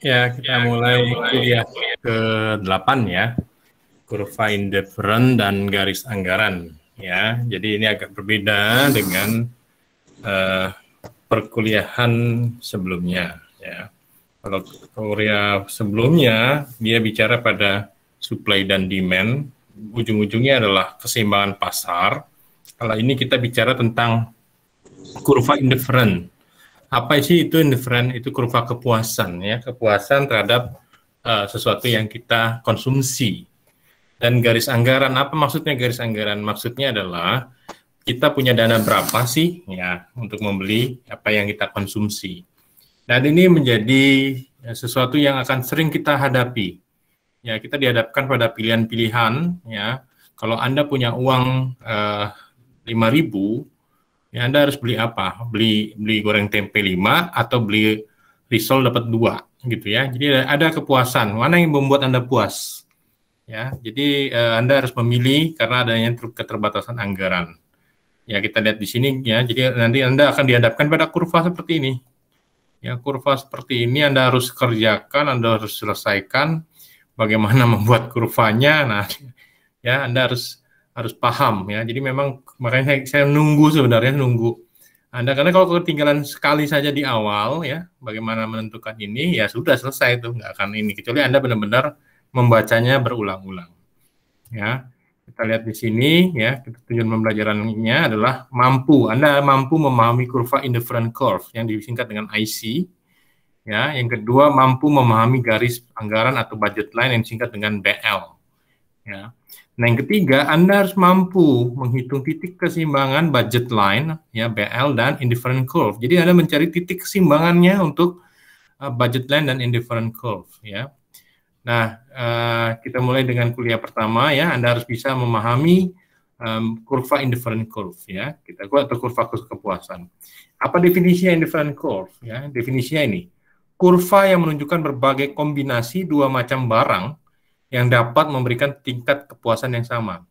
Ya, kita mulai kuliah ke-8 ya, kurva indifferent dan garis anggaran ya. Jadi ini agak berbeda dengan perkuliahan sebelumnya ya. Kalau kuliah sebelumnya dia bicara pada supply dan demand, ujung-ujungnya adalah keseimbangan pasar. Kalau ini kita bicara tentang kurva indifferent. Apa sih itu indifferent? Itu kurva kepuasan ya, kepuasan terhadap sesuatu yang kita konsumsi. Dan garis anggaran, apa maksudnya garis anggaran? Maksudnya adalah kita punya dana berapa sih ya untuk membeli apa yang kita konsumsi. Dan ini menjadi sesuatu yang akan sering kita hadapi. Ya, kita dihadapkan pada pilihan-pilihan ya. Kalau Anda punya uang 5.000, ya Anda harus beli apa? Beli goreng tempe 5 atau beli risol dapat 2 gitu ya. Jadi ada kepuasan. Mana yang membuat Anda puas? Ya, jadi Anda harus memilih karena adanya keterbatasan anggaran. Ya, kita lihat di sini ya. Jadi nanti Anda akan dihadapkan pada kurva seperti ini. Ya, kurva seperti ini Anda harus kerjakan, Anda harus selesaikan bagaimana membuat kurvanya. Nah, ya Anda harus paham ya. Jadi memang makanya saya nunggu Anda, karena kalau ketinggalan sekali saja di awal ya, bagaimana menentukan ini ya sudah selesai itu, nggak akan ini, kecuali Anda benar-benar membacanya berulang-ulang ya. Kita lihat di sini ya, tujuan pembelajarannya adalah Anda mampu memahami kurva indifferent curve yang disingkat dengan IC ya. Yang kedua, mampu memahami garis anggaran atau budget line yang disingkat dengan BL ya. Nah, yang ketiga, Anda harus mampu menghitung titik keseimbangan budget line, ya BL dan indifferent curve. Jadi Anda mencari titik keseimbangannya untuk budget line dan indifferent curve, ya. Nah, kita mulai dengan kuliah pertama, ya. Anda harus bisa memahami kurva indifferent curve, ya. Atau kurva kepuasan. Apa definisinya indifferent curve? Ya, definisinya ini, kurva yang menunjukkan berbagai kombinasi dua macam barang yang dapat memberikan tingkat kepuasan yang sama.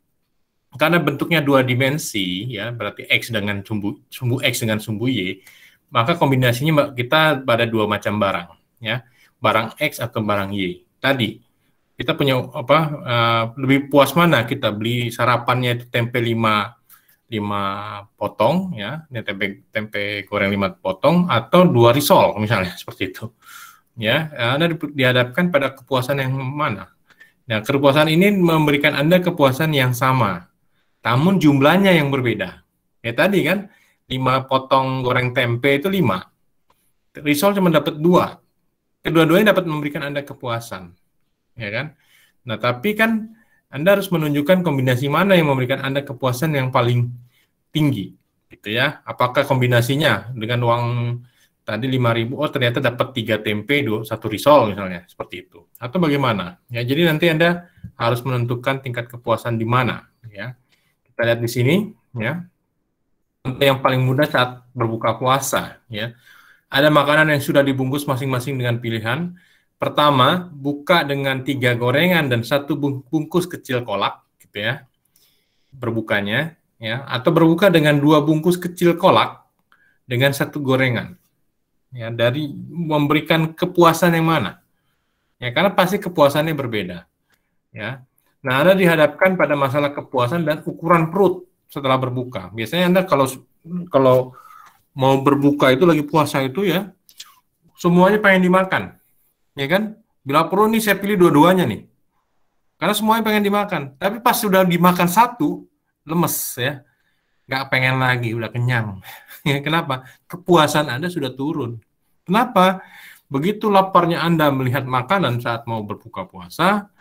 Karena bentuknya dua dimensi, ya berarti X dengan sumbu X dengan sumbu Y, maka kombinasinya kita pada dua macam barang, ya barang X atau barang Y. Tadi kita punya lebih puas mana, kita beli sarapannya itu tempe 5 potong, ya tempe goreng 5 potong atau 2 risol misalnya seperti itu. Ya, Anda dihadapkan pada kepuasan yang mana? Nah, kepuasan ini memberikan Anda kepuasan yang sama, namun jumlahnya yang berbeda. Ya tadi kan, 5 potong goreng tempe itu 5. Risol cuma dapat 2. Kedua-duanya dapat memberikan Anda kepuasan. Ya kan? Nah, tapi kan Anda harus menunjukkan kombinasi mana yang memberikan Anda kepuasan yang paling tinggi. Gitu ya. Apakah kombinasinya dengan uang tadi 5.000, oh ternyata dapat 3 tempe, 1 risol misalnya, seperti itu. Atau bagaimana? Ya, jadi nanti Anda harus menentukan tingkat kepuasan di mana, ya. Kita lihat di sini, ya. Contoh yang paling mudah saat berbuka puasa, ya. Ada makanan yang sudah dibungkus masing-masing dengan pilihan. Pertama, buka dengan 3 gorengan dan 1 bungkus kecil kolak, gitu ya. Berbukanya, ya, atau berbuka dengan 2 bungkus kecil kolak dengan 1 gorengan. Ya, dari memberikan kepuasan yang mana? Ya, karena pasti kepuasannya berbeda. Ya. Nah, Anda dihadapkan pada masalah kepuasan dan ukuran perut setelah berbuka. Biasanya Anda kalau mau berbuka itu lagi puasa itu ya, semuanya pengen dimakan. Ya kan? Bila perlu nih saya pilih dua-duanya nih. Karena semuanya pengen dimakan. Tapi pas sudah dimakan satu, lemes ya. Nggak pengen lagi, udah kenyang. Ya, kenapa? Kepuasan Anda sudah turun. Kenapa? Begitu laparnya Anda melihat makanan saat mau berbuka puasa,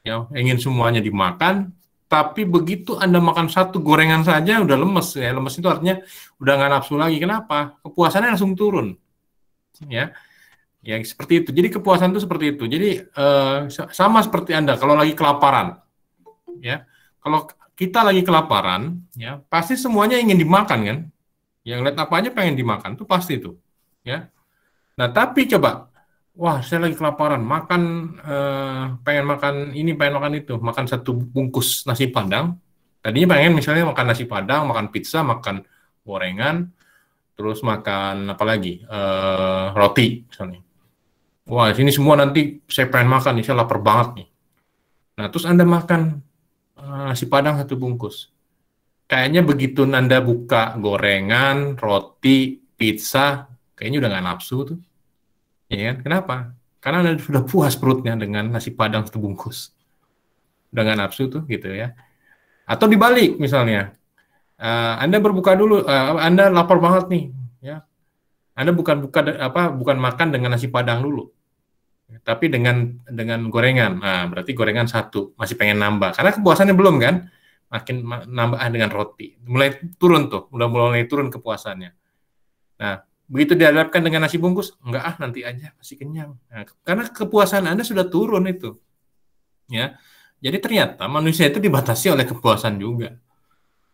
ya ingin semuanya dimakan, tapi begitu Anda makan 1 gorengan saja udah lemes. Ya, lemes itu artinya udah nggak nafsu lagi. Kenapa? Kepuasannya langsung turun. Ya, ya seperti itu. Jadi kepuasan itu seperti itu. Jadi sama seperti Anda kalau lagi kelaparan. Ya, kalau kita lagi kelaparan, ya pasti semuanya ingin dimakan kan? Yang lihat apa aja pengen dimakan, itu pasti itu, ya. Nah tapi coba, wah saya lagi kelaparan, pengen makan ini, pengen makan itu, makan 1 bungkus nasi padang. Tadinya pengen misalnya makan nasi padang, makan pizza, makan gorengan, terus makan apa lagi, roti misalnya. Wah, sini semua nanti saya pengen makan nih, saya lapar banget nih. Nah, terus Anda makan nasi Padang 1 bungkus. Kayaknya begitu Anda buka gorengan, roti, pizza, kayaknya udah nggak nafsu tuh. Ya kan? Kenapa? Karena Anda sudah puas perutnya dengan nasi Padang 1 bungkus. Udah nggak nafsu tuh gitu ya. Atau dibalik misalnya, Anda berbuka dulu, Anda lapar banget nih, ya. Anda bukan makan dengan nasi Padang dulu, tapi dengan gorengan. Nah, berarti gorengan 1, masih pengen nambah. Karena kepuasannya belum kan? Makin nambah dengan roti. Mulai turun tuh, udah mulai turun kepuasannya. Nah, begitu dihadapkan dengan nasi bungkus, enggak nanti aja, masih kenyang. Nah, karena kepuasan Anda sudah turun itu. Ya. Jadi ternyata manusia itu dibatasi oleh kepuasan juga.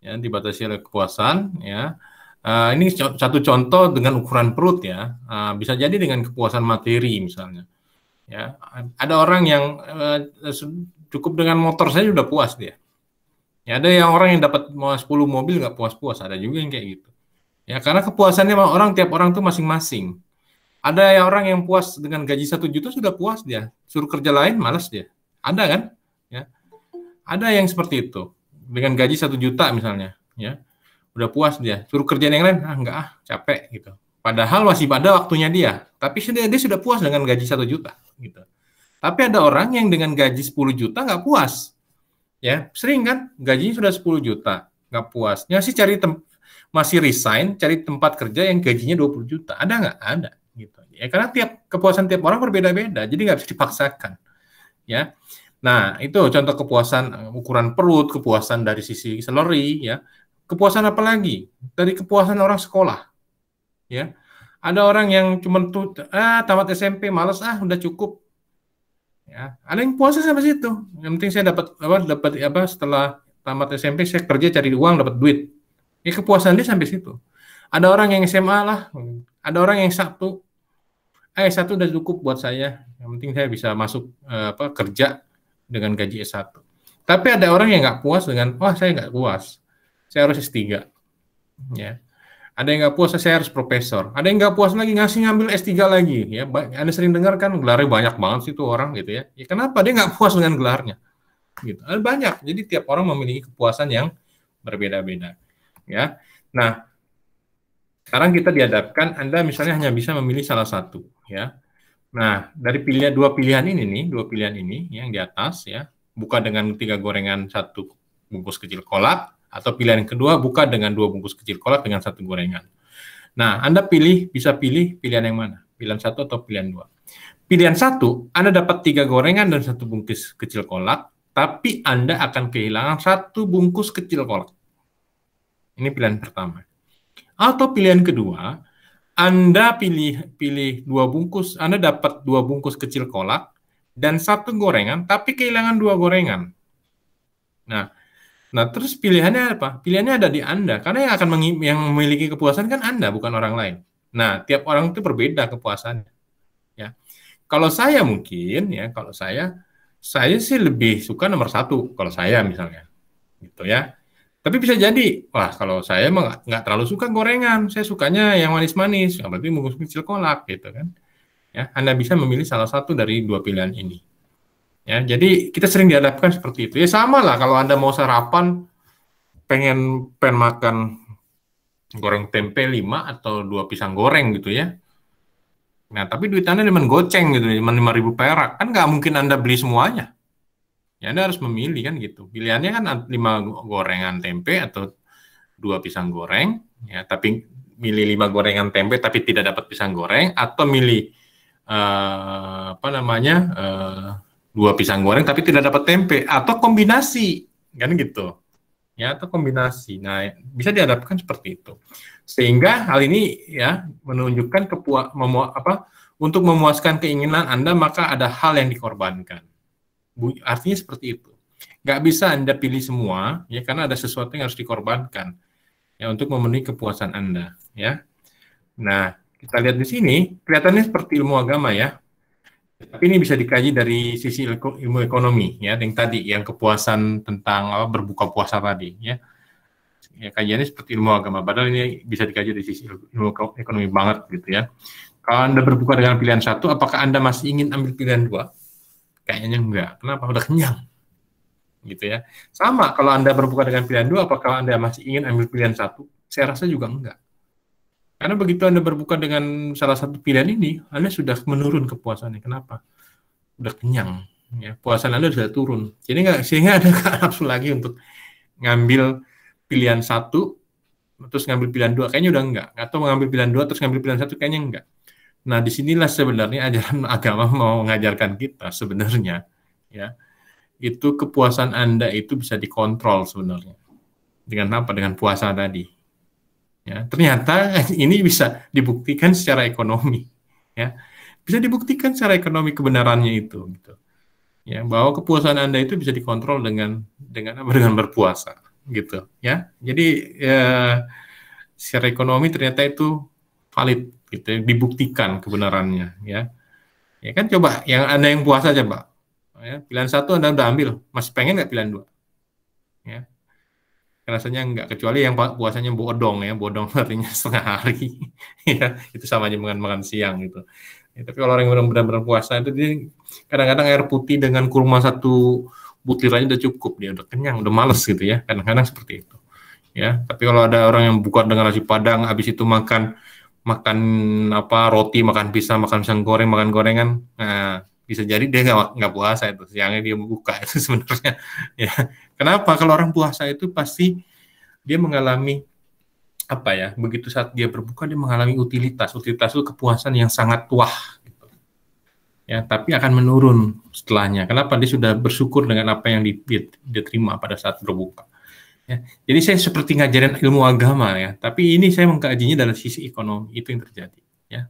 Ya, dibatasi oleh kepuasan, ya. Ini satu contoh dengan ukuran perut ya. Bisa jadi dengan kepuasan materi misalnya. Ya, ada orang yang cukup dengan motor saja sudah puas dia. Ya, ada yang orang yang dapat 10 mobil nggak puas-puas, ada juga yang kayak gitu. Ya, karena kepuasannya tiap orang tuh masing-masing. Ada yang orang yang puas dengan gaji 1 juta sudah puas dia, suruh kerja lain malas dia. Ada kan? Ya, ada yang seperti itu dengan gaji 1 juta misalnya, ya udah puas dia, suruh kerjaan yang lain, enggak capek gitu. Padahal masih pada waktunya dia, tapi dia sudah puas dengan gaji 1 juta gitu. Tapi ada orang yang dengan gaji 10 juta nggak puas, ya sering kan, gajinya sudah 10 juta nggak puas, sih masih resign, cari tempat kerja yang gajinya 20 juta, ada nggak? Ada gitu. Ya karena kepuasan tiap orang berbeda-beda, jadi nggak bisa dipaksakan, ya. Nah, itu contoh kepuasan ukuran perut, kepuasan dari sisi salary, ya. Kepuasan apa lagi? Dari kepuasan orang sekolah, ya. Ada orang yang cuma tamat SMP malas udah cukup. Ya, ada yang puasa sampai situ. Yang penting saya dapat setelah tamat SMP saya kerja cari uang dapat duit. Ya kepuasan dia sampai situ. Ada orang yang SMA lah, ada orang yang S1 udah cukup buat saya. Yang penting saya bisa masuk kerja dengan gaji S1. Tapi ada orang yang nggak puas dengan, saya nggak puas, saya harus S3. Ya. Ada yang nggak puas, saya harus profesor. Ada yang nggak puas lagi, ngambil S3 lagi. Ya, Anda sering dengar kan gelarnya banyak banget sih tuh orang gitu ya. Ya kenapa? Dia nggak puas dengan gelarnya. Gitu. Ada banyak. Jadi tiap orang memiliki kepuasan yang berbeda-beda. Ya. Nah, sekarang kita dihadapkan Anda misalnya hanya bisa memilih salah satu. Ya. Nah, dari dua pilihan ini yang di atas ya, buka dengan 3 gorengan 1 bungkus kecil kolak, atau pilihan yang kedua buka dengan 2 bungkus kecil kolak dengan 1 gorengan. Nah, Anda bisa pilih pilihan yang mana? Pilihan 1 atau pilihan 2. Pilihan 1, Anda dapat 3 gorengan dan 1 bungkus kecil kolak, tapi Anda akan kehilangan 1 bungkus kecil kolak. Ini pilihan pertama. Atau pilihan kedua, Anda pilih 2 bungkus, Anda dapat 2 bungkus kecil kolak dan 1 gorengan, tapi kehilangan 2 gorengan. Nah, terus pilihannya apa? Pilihannya ada di Anda, karena yang memiliki kepuasan kan Anda, bukan orang lain. Nah, tiap orang itu berbeda kepuasannya. Ya, kalau saya sih lebih suka nomor 1, kalau saya misalnya, gitu ya. Tapi bisa jadi, kalau saya nggak terlalu suka gorengan, saya sukanya yang manis-manis, berarti bungkus kecil kolak, gitu kan. Ya, Anda bisa memilih salah satu dari 2 pilihan ini. Ya, jadi kita sering dihadapkan seperti itu. Ya sama lah kalau Anda mau sarapan, pengen makan goreng tempe 5 atau 2 pisang goreng gitu ya. Nah, tapi duit Anda cuma goceng gitu, cuma 5.000 perak. Kan nggak mungkin Anda beli semuanya. Ya, Anda harus memilih kan gitu. Pilihannya kan 5 gorengan tempe atau 2 pisang goreng, ya, tapi milih 5 gorengan tempe tapi tidak dapat pisang goreng, atau milih 2 pisang goreng tapi tidak dapat tempe, atau kombinasi, kan gitu. Ya, atau kombinasi. Nah, bisa dihadapkan seperti itu. Sehingga hal ini ya menunjukkan untuk memuaskan keinginan Anda, maka ada hal yang dikorbankan. Artinya seperti itu. Nggak bisa Anda pilih semua, ya, karena ada sesuatu yang harus dikorbankan ya untuk memenuhi kepuasan Anda, ya. Nah, kita lihat di sini, kelihatannya seperti ilmu agama ya. Tapi ini bisa dikaji dari sisi ilmu ekonomi ya, yang tadi, yang kepuasan tentang berbuka puasa tadi ya. Ya, kajiannya seperti ilmu agama, padahal ini bisa dikaji dari sisi ilmu ekonomi banget gitu ya. Kalau Anda berbuka dengan pilihan satu, apakah Anda masih ingin ambil pilihan dua? Kayaknya enggak. Kenapa? Udah kenyang. Gitu ya. Sama, kalau Anda berbuka dengan pilihan dua, apakah Anda masih ingin ambil pilihan satu? Saya rasa juga enggak. Karena begitu Anda berbuka dengan salah satu pilihan ini, Anda sudah menurun kepuasannya. Kenapa? Udah kenyang. Ya, puasan Anda sudah turun. Jadi enggak, sehingga Anda nggak nafsu lagi untuk ngambil pilihan satu, terus ngambil pilihan dua. Kayaknya udah enggak. Atau mengambil pilihan dua, terus ngambil pilihan satu, kayaknya enggak. Nah, disinilah sebenarnya ajaran agama mau mengajarkan kita sebenarnya. Ya, itu kepuasan Anda itu bisa dikontrol sebenarnya. Dengan apa? Dengan puasa tadi. Ya, ternyata ini bisa dibuktikan secara ekonomi. Ya, bisa dibuktikan secara ekonomi kebenarannya itu. Gitu. Ya, bahwa kepuasan Anda itu bisa dikontrol dengan berpuasa. Gitu. Ya, jadi secara ekonomi ternyata itu valid. Gitu, dibuktikan kebenarannya. Ya, ya kan coba yang Anda yang puasa aja, Pak. Ya, pilihan satu Anda udah ambil, masih pengen nggak pilihan dua? Ya, rasanya nggak, kecuali yang puasanya bodong ya, bodong artinya setengah hari. Ya, itu sama aja dengan makan siang gitu. Ya, tapi kalau orang yang benar-benar puasa itu dia kadang-kadang air putih dengan kurma satu butir aja udah cukup, dia udah kenyang, udah males gitu ya. Kadang-kadang seperti itu. Ya, tapi kalau ada orang yang buka dengan nasi Padang, habis itu makan apa roti, makan pisang goreng, makan gorengan, nah bisa jadi dia nggak puasa itu, siangnya dia buka itu sebenarnya. Ya, kenapa? Kalau orang puasa itu pasti dia mengalami apa ya? Begitu saat dia berbuka dia mengalami utilitas itu kepuasan yang sangat wah. Gitu. Ya, tapi akan menurun setelahnya. Kenapa? Dia sudah bersyukur dengan apa yang diterima pada saat berbuka. Ya, jadi saya seperti ngajarin ilmu agama ya, tapi ini saya mengkajinya dari sisi ekonomi, itu yang terjadi. Ya.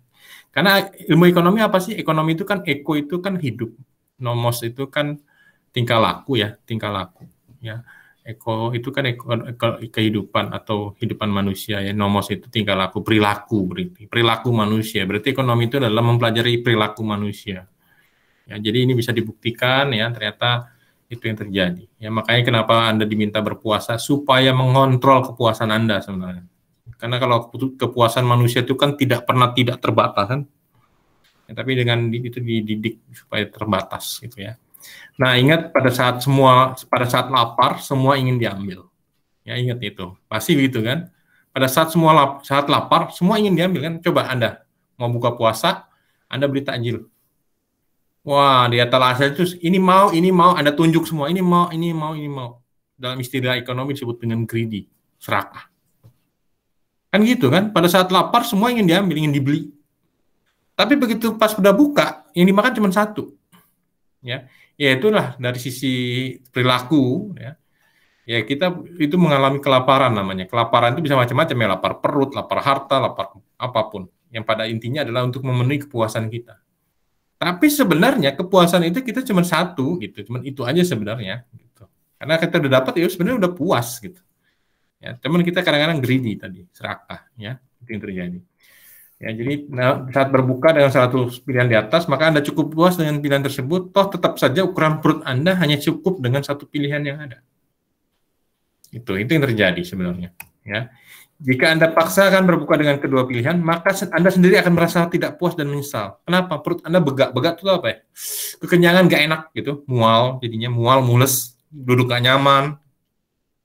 Karena ilmu ekonomi apa sih? Ekonomi itu kan itu kan hidup, nomos itu kan tingkah laku ya, tingkah laku. Ya, itu kan kehidupan atau kehidupan manusia ya, nomos itu tingkah laku, perilaku manusia. Berarti ekonomi itu adalah mempelajari perilaku manusia. Ya, jadi ini bisa dibuktikan ya, ternyata itu yang terjadi. Ya, makanya kenapa Anda diminta berpuasa supaya mengontrol kepuasan Anda sebenarnya. Karena kalau kepuasan manusia itu kan tidak pernah tidak terbatas kan. Ya, tapi dengan itu dididik supaya terbatas gitu ya. Nah, ingat pada saat lapar semua ingin diambil. Ya, ingat itu. Pasti gitu kan. Pada saat saat lapar semua ingin diambil kan. Coba Anda mau buka puasa, Anda beli takjil. Wah, di etalase itu ini mau, Anda tunjuk semua, ini mau, ini mau, ini mau. Dalam istilah ekonomi disebut dengan greedy, serakah. Kan gitu kan, pada saat lapar semua ingin diambil, ingin dibeli. Tapi begitu pas udah buka, yang dimakan cuma satu. Ya, itulah dari sisi perilaku ya. Ya kita itu mengalami kelaparan namanya. Kelaparan itu bisa macam-macam ya, lapar perut, lapar harta, lapar apapun. Yang pada intinya adalah untuk memenuhi kepuasan kita. Tapi sebenarnya kepuasan itu kita cuma satu gitu, cuma itu aja sebenarnya. Gitu. Karena kita udah dapat ya sebenarnya udah puas gitu. Ya, cuman kita kadang-kadang greedy tadi, serakah, ya itu yang terjadi. Ya, jadi saat berbuka dengan satu pilihan di atas, maka Anda cukup puas dengan pilihan tersebut. Toh tetap saja ukuran perut Anda hanya cukup dengan satu pilihan yang ada. Itu yang terjadi sebenarnya. Ya. Jika Anda paksakan berbuka dengan kedua pilihan, maka Anda sendiri akan merasa tidak puas dan menyesal. Kenapa? Perut Anda begak itu apa ya? Kekenyangan gak enak gitu, mual, jadinya mual, mules, duduk gak nyaman,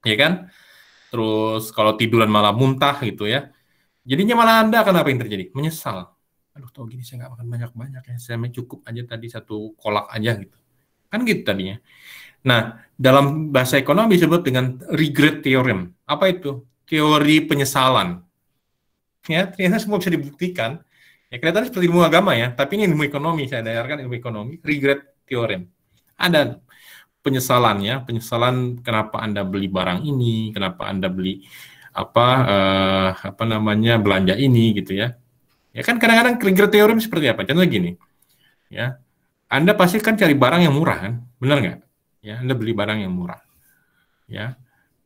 ya kan? Terus kalau tiduran malah muntah gitu ya. Jadinya malah Anda akan apa yang terjadi? Menyesal. Aduh, tau gini saya gak makan banyak-banyak ya, saya cukup aja tadi satu kolak aja gitu. Kan gitu tadinya. Nah, dalam bahasa ekonomi disebut dengan regret theorem. Apa itu? Teori penyesalan. Ya, ternyata semua bisa dibuktikan. Ya, kelihatannya seperti ilmu agama ya, tapi ini ilmu ekonomi, saya ajarkan ilmu ekonomi, regret theorem. Ada penyesalannya, penyesalan kenapa Anda beli barang ini, kenapa Anda beli belanja ini gitu ya. Ya kan kadang-kadang regret theorem seperti apa? Contoh gini. Ya. Anda pasti kan cari barang yang murah kan? Benar nggak? Ya, Anda beli barang yang murah. Ya.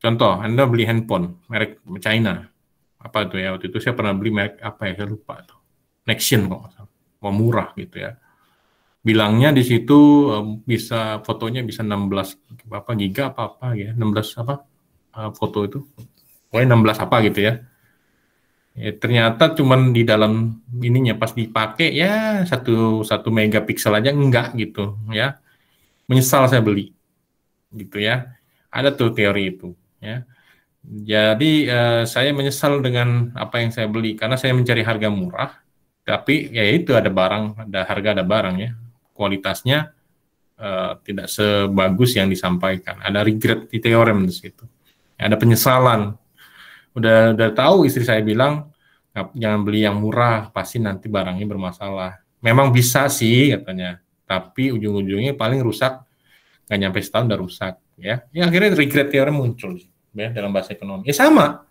Contoh, Anda beli handphone merek China. Apa itu ya? Waktu itu saya pernah beli merek apa ya? Saya lupa tuh. Nexian kok. Mau murah gitu ya. Bilangnya di situ bisa fotonya bisa 16 giga apa ya? 16 foto itu. Pokoknya 16 apa gitu ya. Ya, ternyata cuman di dalam ininya pas dipakai ya satu megapiksel aja enggak gitu ya. Menyesal saya beli gitu ya. Ada tuh teori itu ya. Jadi saya menyesal dengan apa yang saya beli karena saya mencari harga murah, tapi ya itu ada barang, ada harga, ada barang ya. Kualitasnya tidak sebagus yang disampaikan. Ada regret di teorem di situ. Ada penyesalan. Udah tahu istri saya bilang jangan beli yang murah, pasti nanti barangnya bermasalah. Memang bisa sih katanya, tapi ujung-ujungnya paling rusak nggak nyampe setahun udah rusak ya. Ya akhirnya regret teorem muncul ya dalam bahasa ekonomi. Ya sama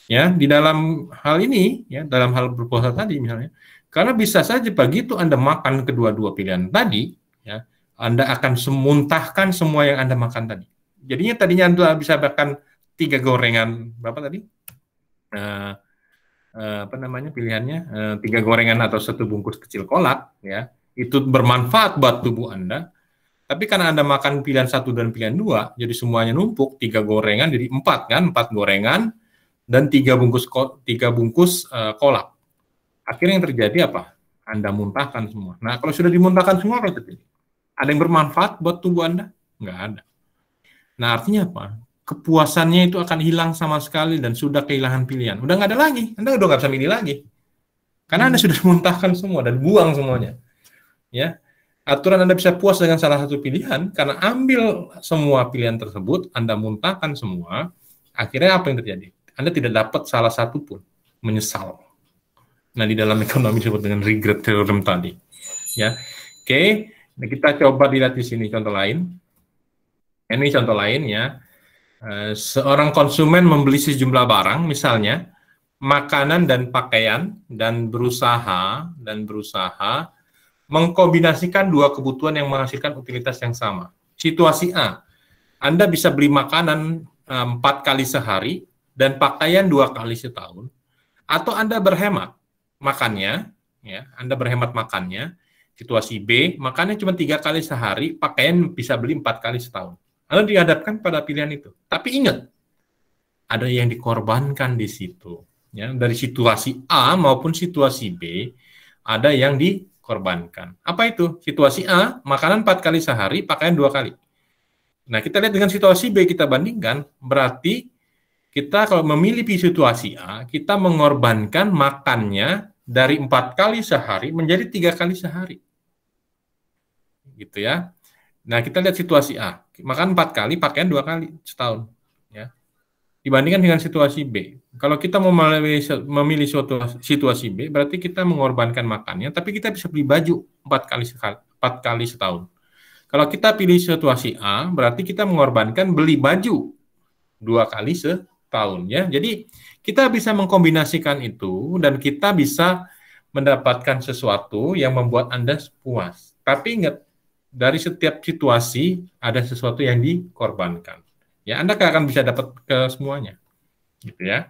ya di dalam hal ini ya dalam hal berpuasa tadi misalnya. Karena bisa saja begitu Anda makan kedua-dua pilihan tadi ya, Anda akan semuntahkan semua yang Anda makan tadi. Tadinya Anda bisa makan 3 gorengan berapa tadi? Apa namanya pilihannya 3 gorengan atau 1 bungkus kecil kolak ya itu bermanfaat buat tubuh Anda, tapi karena Anda makan pilihan 1 dan pilihan 2 jadi semuanya numpuk 3 gorengan jadi 4 kan 4 gorengan dan 3 bungkus kolak. Akhirnya yang terjadi apa? Anda muntahkan semua. Nah kalau sudah dimuntahkan semua apa terjadi? Ada yang bermanfaat buat tubuh Anda? Nggak ada. Nah artinya apa? Kepuasannya itu akan hilang sama sekali dan sudah kehilangan pilihan. Udah nggak ada lagi. Anda udah nggak bisa milih lagi. Karena Anda sudah muntahkan semua dan buang semuanya. Ya, aturan Anda bisa puas dengan salah satu pilihan karena ambil semua pilihan tersebut, Anda muntahkan semua. Akhirnya apa yang terjadi? Anda tidak dapat salah satu pun. Menyesal. Nah di dalam ekonomi disebut dengan regret theorem tadi. Ya, oke. Nah, kita coba dilihat di sini contoh lain. Ini contoh lain ya. Seorang konsumen membeli sejumlah barang, misalnya makanan dan pakaian, dan berusaha mengkombinasikan 2 kebutuhan yang menghasilkan utilitas yang sama. Situasi A, Anda bisa beli makanan 4 kali sehari dan pakaian 2 kali setahun, atau Anda berhemat makannya, ya, Anda berhemat makannya. Situasi B, makannya cuma 3 kali sehari, pakaian bisa beli 4 kali setahun. Anda dihadapkan pada pilihan itu. Tapi ingat, ada yang dikorbankan di situ. Ya, dari situasi A maupun situasi B, ada yang dikorbankan. Apa itu? Situasi A, makanan 4 kali sehari, pakaian 2 kali. Nah, kita lihat dengan situasi B, kita bandingkan, berarti kita kalau memilih situasi A, kita mengorbankan makannya dari 4 kali sehari menjadi 3 kali sehari. Gitu ya. Nah, kita lihat situasi A. Makan 4 kali, pakaian 2 kali setahun. Ya. Dibandingkan dengan situasi B. Kalau kita memilih suatu situasi B, berarti kita mengorbankan makannya, tapi kita bisa beli baju 4 kali setahun. Kalau kita pilih situasi A, berarti kita mengorbankan beli baju 2 kali setahun. Ya. Jadi, kita bisa mengkombinasikan itu, dan kita bisa mendapatkan sesuatu yang membuat Anda puas. Tapi ingat, dari setiap situasi ada sesuatu yang dikorbankan. Ya, Anda akan bisa dapat ke semuanya. Gitu ya.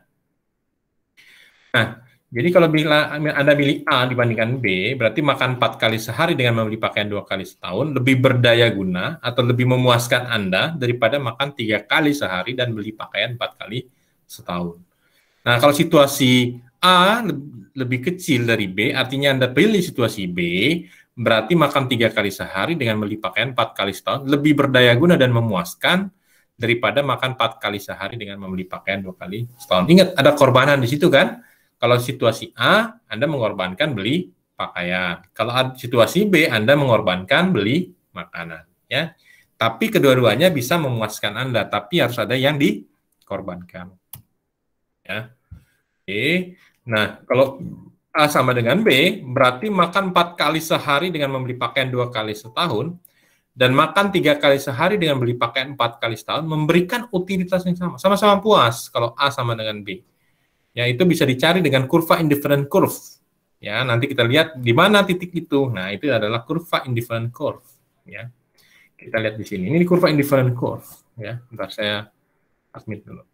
Nah, jadi kalau Anda pilih A dibandingkan B, berarti makan 4 kali sehari dengan membeli pakaian 2 kali setahun lebih berdaya guna atau lebih memuaskan Anda daripada makan 3 kali sehari dan beli pakaian 4 kali setahun. Nah, kalau situasi A lebih kecil dari B, artinya Anda pilih situasi B, berarti makan 3 kali sehari dengan beli pakaian 4 kali setahun lebih berdaya guna dan memuaskan daripada makan 4 kali sehari dengan membeli pakaian 2 kali setahun. Ingat, ada korbanan di situ kan? Kalau situasi A, Anda mengorbankan beli pakaian. Kalau situasi B, Anda mengorbankan beli makanan. Ya. Tapi kedua-duanya bisa memuaskan Anda, tapi harus ada yang dikorbankan. Ya. Oke. Nah, kalau A sama dengan B, berarti makan 4 kali sehari dengan membeli pakaian 2 kali setahun, dan makan 3 kali sehari dengan beli pakaian 4 kali setahun, memberikan utilitas yang sama. Sama-sama puas kalau A sama dengan B. Ya, itu bisa dicari dengan kurva indifferent curve. Ya, nanti kita lihat di mana titik itu. Nah, itu adalah kurva indifferent curve. Ya. Kita lihat di sini. Ini kurva indifferent curve. Ya, bentar saya admit dulu.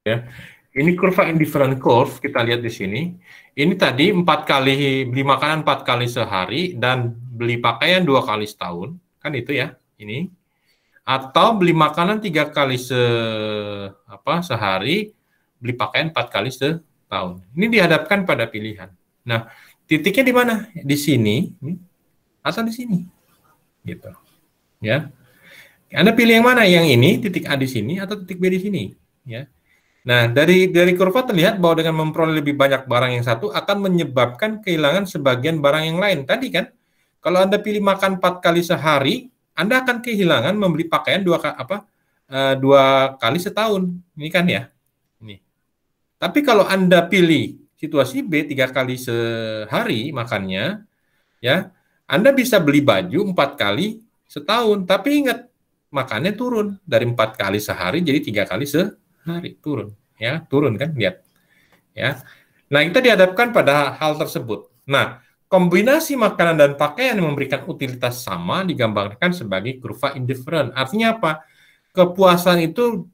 Ya. Ini kurva indifferent curve, kita lihat di sini. Ini tadi 4 kali beli makanan 4 kali sehari dan beli pakaian 2 kali setahun, kan itu ya, ini. Atau beli makanan 3 kali sehari, beli pakaian 4 kali setahun. Ini dihadapkan pada pilihan. Nah, titiknya di mana? Di sini atau di sini, gitu. Ya, Anda pilih yang mana? Yang ini titik A di sini atau titik B di sini? Ya. Nah, dari kurva terlihat bahwa dengan memperoleh lebih banyak barang yang satu akan menyebabkan kehilangan sebagian barang yang lain. Tadi kan, kalau Anda pilih makan 4 kali sehari, Anda akan kehilangan membeli pakaian 2 kali setahun. Ini kan ya. Ini. Tapi kalau Anda pilih situasi B 3 kali sehari makannya, ya, Anda bisa beli baju 4 kali setahun. Tapi ingat, makannya turun dari 4 kali sehari jadi 3 kali sehari, turun. Ya, turun kan, lihat. Ya. Nah, kita dihadapkan pada hal tersebut. Nah, kombinasi makanan dan pakaian yang memberikan utilitas sama digambarkan sebagai kurva indifferent. Artinya apa? Kepuasan itu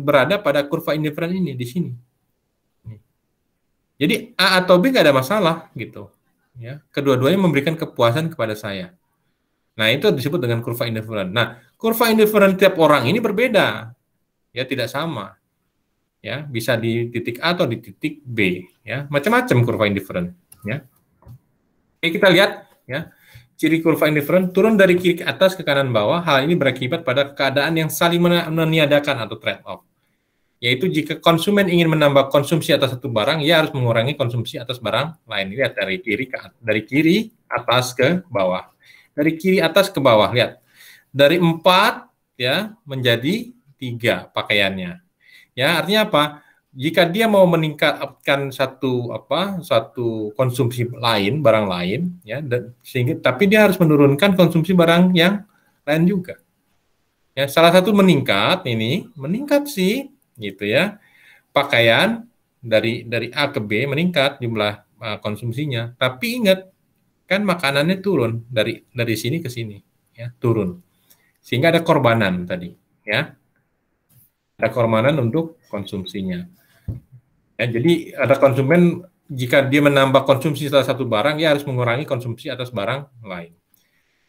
berada pada kurva indifferent ini di sini. Jadi A atau B nggak ada masalah gitu. Ya, kedua-duanya memberikan kepuasan kepada saya. Nah, itu disebut dengan kurva indifferent. Nah, kurva indifferent tiap orang ini berbeda. Ya, tidak sama. Ya, bisa di titik A atau di titik B, ya. Macam-macam kurva indifferent, ya. Oke, kita lihat ya. Ciri kurva indifferent turun dari kiri ke atas ke kanan bawah. Hal ini berakibat pada keadaan yang saling meniadakan atau trade off. Yaitu jika konsumen ingin menambah konsumsi atas satu barang, ia harus mengurangi konsumsi atas barang lain. Lihat dari kiri atas ke bawah. Dari kiri atas ke bawah, lihat. Dari 4 ya menjadi 3 pakaiannya. Ya, artinya apa? Jika dia mau meningkatkan satu konsumsi lain, barang lain, ya, sehingga tapi dia harus menurunkan konsumsi barang yang lain juga. Ya, salah satu meningkat sih, gitu ya. Pakaian dari A ke B meningkat jumlah konsumsinya, tapi ingat kan makanannya turun dari sini ke sini, ya, turun. Sehingga ada korbanan tadi, ya. Ada korbanan untuk konsumsinya. Ya, jadi ada konsumen jika dia menambah konsumsi salah satu barang, dia harus mengurangi konsumsi atas barang lain.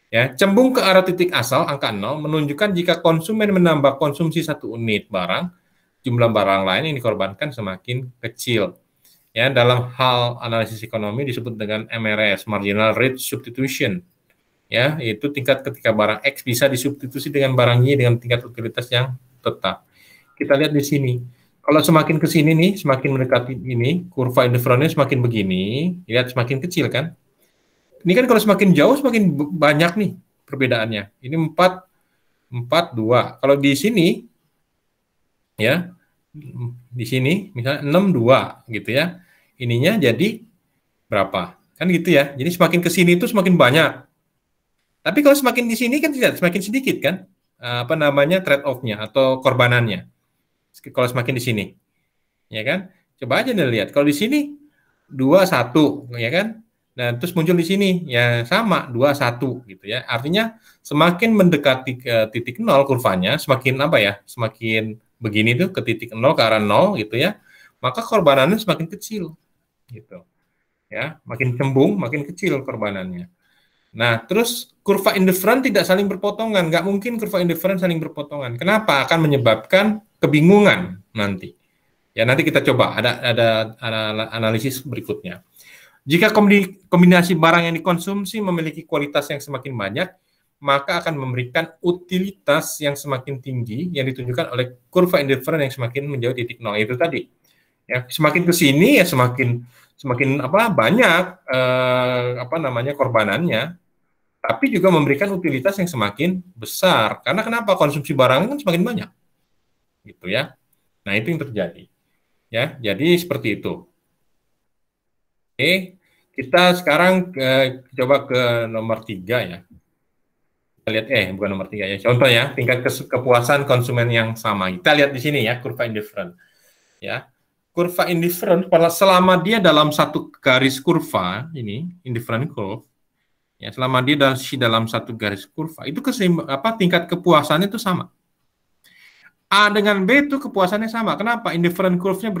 Ya, cembung ke arah titik asal angka 0 menunjukkan jika konsumen menambah konsumsi 1 unit barang, jumlah barang lain yang dikorbankan semakin kecil. Ya, dalam hal analisis ekonomi disebut dengan MRS, marginal rate substitution. Ya, yaitu tingkat ketika barang X bisa disubstitusi dengan barang Y dengan tingkat utilitas yang tetap. Kita lihat di sini. Kalau semakin ke sini nih, semakin mendekati ini, kurva indifferentnya semakin begini, lihat semakin kecil kan? Ini kan kalau semakin jauh semakin banyak nih perbedaannya. Ini 4, 2. Kalau di sini, ya, di sini misalnya 6, 2 gitu ya. Ininya jadi berapa? Kan gitu ya. Jadi semakin ke sini itu semakin banyak. Tapi kalau semakin di sini kan tidak, semakin sedikit kan? Trade off-nya atau korbanannya. Kalau semakin di sini, ya kan? Coba aja nih lihat. Kalau di sini 2, 1, ya kan? Nah, terus muncul di sini, ya sama 2, 1 gitu ya. Artinya semakin mendekati ke titik 0 kurvanya, semakin semakin begini tuh ke titik 0 ke arah 0 gitu ya. Maka korbanannya semakin kecil gitu. Ya, makin cembung, makin kecil korbanannya. Nah, terus kurva indifferent tidak saling berpotongan. Nggak mungkin kurva indifferent saling berpotongan. Kenapa? Akan menyebabkan kebingungan nanti. Ya, nanti kita coba ada analisis berikutnya. Jika kombinasi barang yang dikonsumsi memiliki kualitas yang semakin banyak, maka akan memberikan utilitas yang semakin tinggi yang ditunjukkan oleh kurva indifferent yang semakin menjauh titik 0 itu tadi. Ya, semakin ke sini ya semakin banyak korbanannya, tapi juga memberikan utilitas yang semakin besar. Karena kenapa? Konsumsi barang kan semakin banyak. Gitu ya. Nah, itu yang terjadi. Ya, jadi seperti itu. Oke, kita sekarang coba ke nomor 3 ya. Kita lihat bukan nomor 3 ya. Contoh ya, tingkat kepuasan konsumen yang sama. Kita lihat di sini ya, kurva indifferent. Ya. Kurva indifferent selama dia dalam satu garis kurva ini, indifferent curve. Ya, selama dia dalam satu garis kurva, itu tingkat kepuasannya itu sama. A dengan B itu kepuasannya sama. Kenapa? Indifferent curve-nya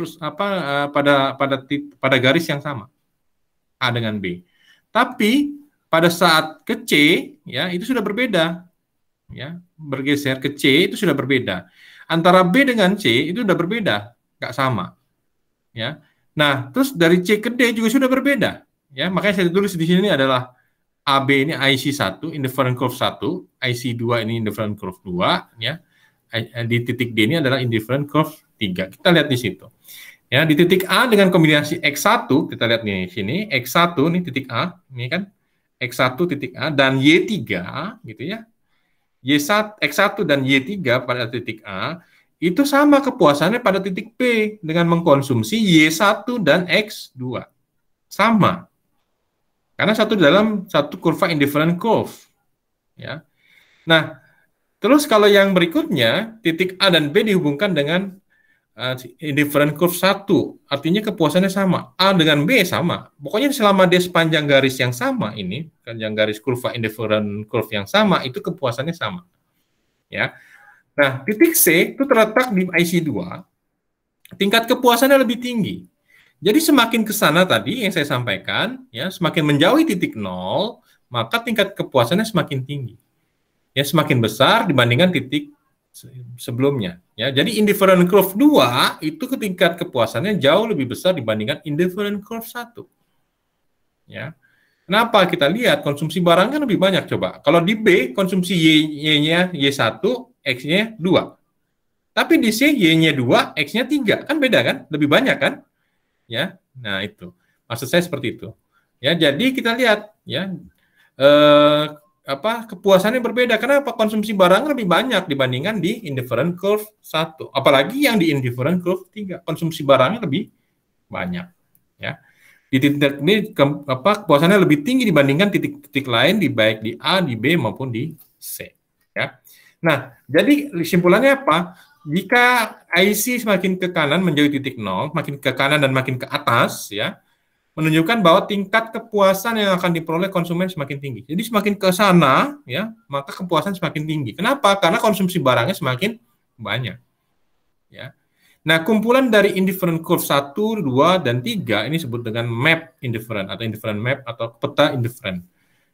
pada garis yang sama. A dengan B. Tapi pada saat ke C, ya itu sudah berbeda. Ya, bergeser ke C itu sudah berbeda. Antara B dengan C itu sudah berbeda, nggak sama. ya. Nah, terus dari C ke D juga sudah berbeda, ya. Makanya saya tulis di sini adalah AB ini IC1, indifferent curve 1, IC2 ini indifferent curve 2, ya. Di titik D ini adalah indifferent curve 3. Kita lihat di situ. Ya, di titik A dengan kombinasi X1, kita lihat nih sini, X1 nih titik A, ini kan X1 titik A dan Y3 gitu ya. Y1 X1 dan Y3 pada titik A itu sama kepuasannya pada titik P dengan mengkonsumsi Y1 dan X2. Sama. Karena satu dalam satu kurva indifferent curve. Ya. Nah, terus kalau yang berikutnya, titik A dan B dihubungkan dengan indifferent curve 1. Artinya kepuasannya sama. A dengan B sama. Pokoknya selama dia sepanjang garis yang sama ini, panjang garis kurva indifferent curve yang sama, itu kepuasannya sama. Ya. Nah, titik C itu terletak di IC2. Tingkat kepuasannya lebih tinggi. Jadi semakin ke sana tadi yang saya sampaikan, ya, semakin menjauhi titik 0, maka tingkat kepuasannya semakin tinggi. Ya, semakin besar dibandingkan titik sebelumnya. Ya, jadi indifferent curve 2 itu tingkat kepuasannya jauh lebih besar dibandingkan indifferent curve 1. Ya. Kenapa? Kita lihat konsumsi barang kan lebih banyak coba. Kalau di B konsumsi Y-nya Y1, X-nya 2. Tapi di C Y-nya 2, X-nya 3. Kan beda kan? Lebih banyak kan? Ya, nah itu maksud saya seperti itu. Ya, jadi kita lihat ya kepuasannya berbeda. Kenapa? Konsumsi barang lebih banyak dibandingkan di indifferent curve 1. Apalagi yang di indifferent curve 3, konsumsi barangnya lebih banyak. Ya, di titik ini kepuasannya lebih tinggi dibandingkan titik-titik lain di baik di A, di B maupun di C. Ya, nah jadi kesimpulannya apa? Jika IC semakin ke kanan menjauhi titik 0, makin ke kanan dan makin ke atas, ya, menunjukkan bahwa tingkat kepuasan yang akan diperoleh konsumen semakin tinggi. Jadi semakin ke sana, ya, maka kepuasan semakin tinggi. Kenapa? Karena konsumsi barangnya semakin banyak. Ya. Nah, kumpulan dari indifferent curve 1, 2, dan 3 ini disebut dengan map indifferent atau indifferent map atau peta indifferent.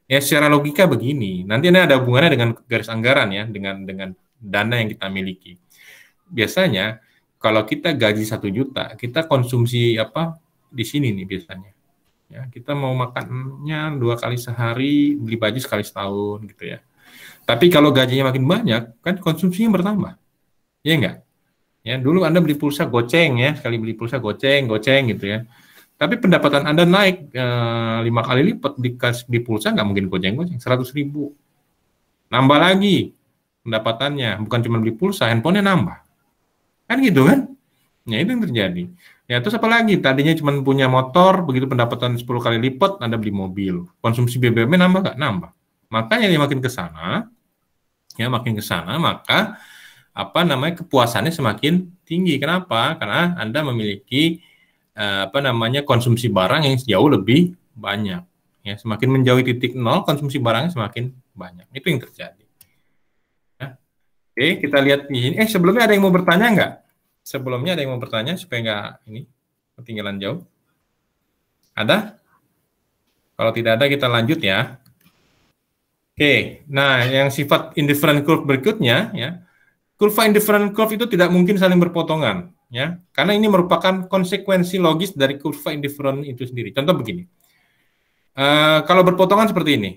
Ya, secara logika begini. Nanti ini ada hubungannya dengan garis anggaran ya, dengan dana yang kita miliki. Biasanya kalau kita gaji 1 juta, kita konsumsi apa di sini nih biasanya. Ya, kita mau makannya 2 kali sehari, beli baju sekali setahun gitu ya. Tapi kalau gajinya makin banyak, kan konsumsinya bertambah. Iya enggak? Ya, dulu Anda beli pulsa goceng ya, sekali beli pulsa goceng gitu ya. Tapi pendapatan Anda naik 5 kali lipat di pulsa nggak mungkin goceng-goceng, 100.000. Nambah lagi pendapatannya, bukan cuma beli pulsa, handphonenya nambah. Kan gitu kan? Ya itu yang terjadi. Ya terus apa lagi? Tadinya cuma punya motor, begitu pendapatan 10 kali lipat, Anda beli mobil. Konsumsi BBM-nya nambah nggak? Nambah. Makanya dia makin ke sana, maka kepuasannya semakin tinggi. Kenapa? Karena Anda memiliki konsumsi barang yang jauh lebih banyak. Ya, semakin menjauhi titik 0, konsumsi barangnya semakin banyak. Itu yang terjadi. Oke, kita lihat di sini. Sebelumnya ada yang mau bertanya nggak? Sebelumnya ada yang mau bertanya supaya nggak ini ketinggalan jauh. Ada? Kalau tidak ada kita lanjut ya. Oke, nah yang sifat indifferent curve berikutnya ya. Kurva indifferent curve itu tidak mungkin saling berpotongan ya. Karena ini merupakan konsekuensi logis dari kurva indifferent itu sendiri. Contoh begini. Kalau berpotongan seperti ini.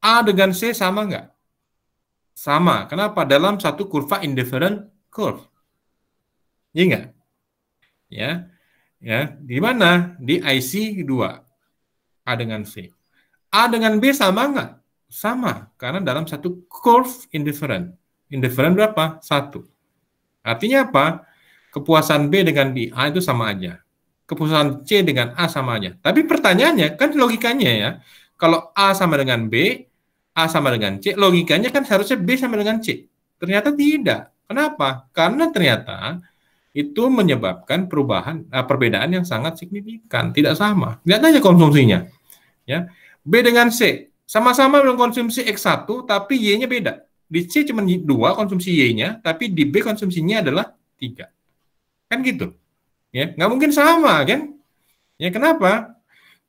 A dengan C sama nggak? Sama. Kenapa? Dalam satu kurva indifferent curve. Iya nggak? Ya. Di mana? Di IC 2. A dengan C. A dengan B sama nggak? Sama. Karena dalam satu curve indifferent. Indifferent berapa? 1. Artinya apa? Kepuasan B dengan di A itu sama aja. Kepuasan C dengan A sama aja. Tapi pertanyaannya, kan logikanya ya, kalau A sama dengan B, A sama dengan C, logikanya kan harusnya B sama dengan C. Ternyata tidak. Kenapa? Karena ternyata itu menyebabkan perbedaan yang sangat signifikan, tidak sama. Lihat aja konsumsinya. Ya. B dengan C, sama-sama mengkonsumsi X1, tapi Y-nya beda. Di C cuma 2 konsumsi Y-nya, tapi di B konsumsinya adalah 3. Kan gitu. Ya, nggak mungkin sama, kan? Ya, kenapa?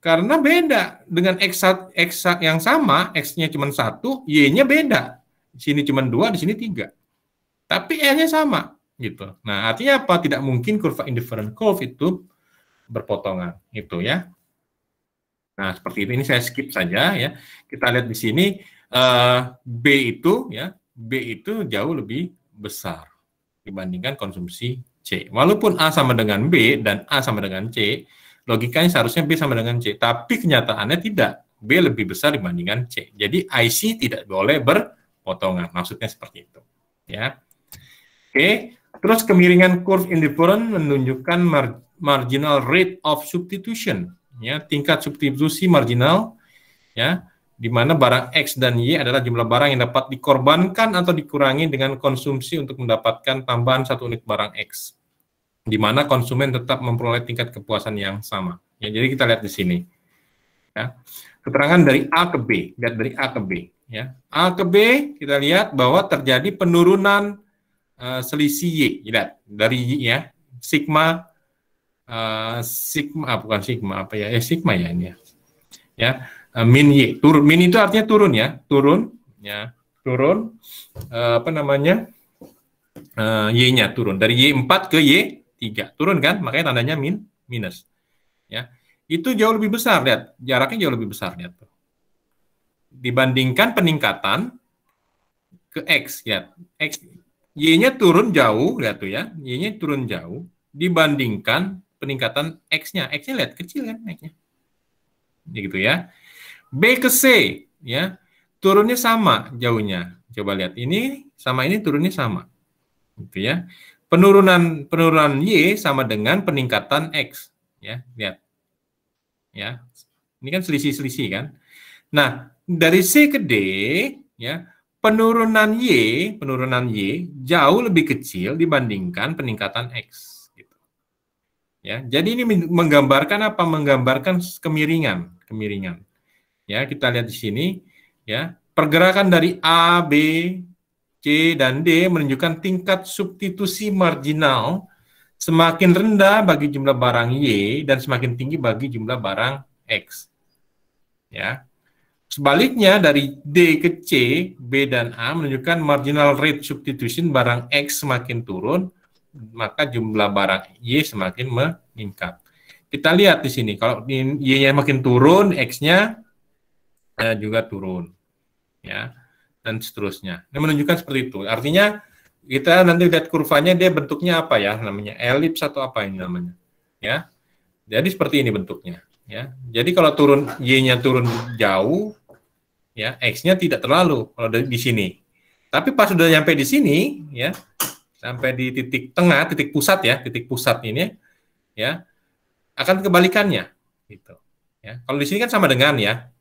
Karena beda. Dengan X yang sama, X-nya cuma 1, Y-nya beda. Di sini cuma 2, di sini 3. Tapi E-nya sama. gitu. Nah, artinya apa? Tidak mungkin kurva indifferent curve itu berpotongan, itu ya. Nah, seperti ini saya skip saja ya. Kita lihat di sini B itu ya, B itu jauh lebih besar dibandingkan konsumsi C. Walaupun A sama dengan B dan A sama dengan C, logikanya seharusnya B sama dengan C, tapi kenyataannya tidak. B lebih besar dibandingkan C. Jadi IC tidak boleh berpotongan. Maksudnya seperti itu. Ya. Oke. Terus kemiringan curve indifferent menunjukkan marginal rate of substitution. Ya, tingkat substitusi marginal, ya, di mana barang X dan Y adalah jumlah barang yang dapat dikorbankan atau dikurangi dengan konsumsi untuk mendapatkan tambahan satu unit barang X, di mana konsumen tetap memperoleh tingkat kepuasan yang sama. Ya, jadi kita lihat di sini. Ya. Keterangan dari A ke B, lihat dari A ke B. Ya. A ke B, kita lihat bahwa terjadi penurunan selisih Y. Lihat, dari Y ya, sigma, bukan sigma, apa ya, sigma ya ini ya. Ya, min Y, turun. Min itu artinya turun ya, turun, ya, turun, apa namanya, Y-nya turun dari Y4 ke Y3, turun kan, makanya tandanya minus, ya. Itu jauh lebih besar, lihat, jaraknya jauh lebih besar, lihat tuh. Dibandingkan peningkatan ke X, ya, X, Y-nya turun jauh, lihat tuh ya, Y-nya turun jauh dibandingkan peningkatan X-nya. X-nya lihat kecil kan, X-nya. Gitu ya. B ke C, ya, turunnya sama jauhnya. Coba lihat, ini sama ini turunnya sama. Gitu ya. Penurunan Y sama dengan peningkatan X, ya, lihat. Ya. Ini kan selisih-selisih kan. Nah, dari C ke D, ya, penurunan Y jauh lebih kecil dibandingkan peningkatan X. Gitu. Ya, jadi ini menggambarkan apa? Menggambarkan kemiringan. Ya, kita lihat di sini, ya, pergerakan dari A, B, C, dan D menunjukkan tingkat substitusi marginal semakin rendah bagi jumlah barang Y dan semakin tinggi bagi jumlah barang X. Ya. Sebaliknya dari D ke C, B dan A menunjukkan marginal rate substitution barang X semakin turun, maka jumlah barang Y semakin meningkat. Kita lihat di sini, kalau Y-nya makin turun, X-nya juga turun, ya, dan seterusnya. Ini menunjukkan seperti itu. Artinya kita nanti lihat kurvanya, dia bentuknya apa ya, namanya elips atau apa ini namanya, ya. Jadi seperti ini bentuknya, ya. Jadi kalau turun Y-nya turun jauh, ya, X-nya tidak terlalu kalau di sini. Tapi pas sudah nyampe di sini, ya, sampai di titik tengah, titik pusat ini, ya, akan kebalikannya, gitu. Ya, kalau di sini kan sama dengan ya,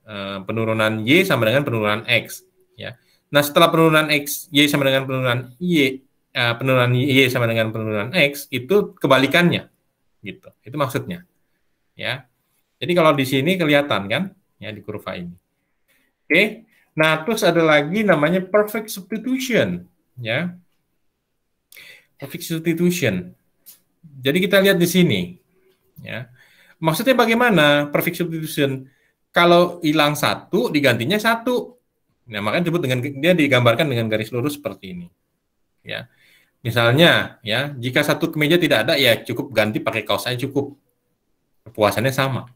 penurunan Y sama dengan penurunan X, ya. Nah, setelah penurunan Y sama dengan penurunan Y sama dengan penurunan X, itu kebalikannya, gitu. Itu maksudnya, ya. Jadi kalau di sini kelihatan kan, ya, di kurva ini. Oke, nah terus ada lagi namanya perfect substitution, ya, perfect substitution. Jadi kita lihat di sini, ya, maksudnya bagaimana perfect substitution? Kalau hilang satu, digantinya satu. Nah, makanya disebut dengan, dia digambarkan dengan garis lurus seperti ini, ya. Misalnya, ya, jika satu kemeja tidak ada, ya cukup ganti pakai kaos aja cukup, kepuasannya sama,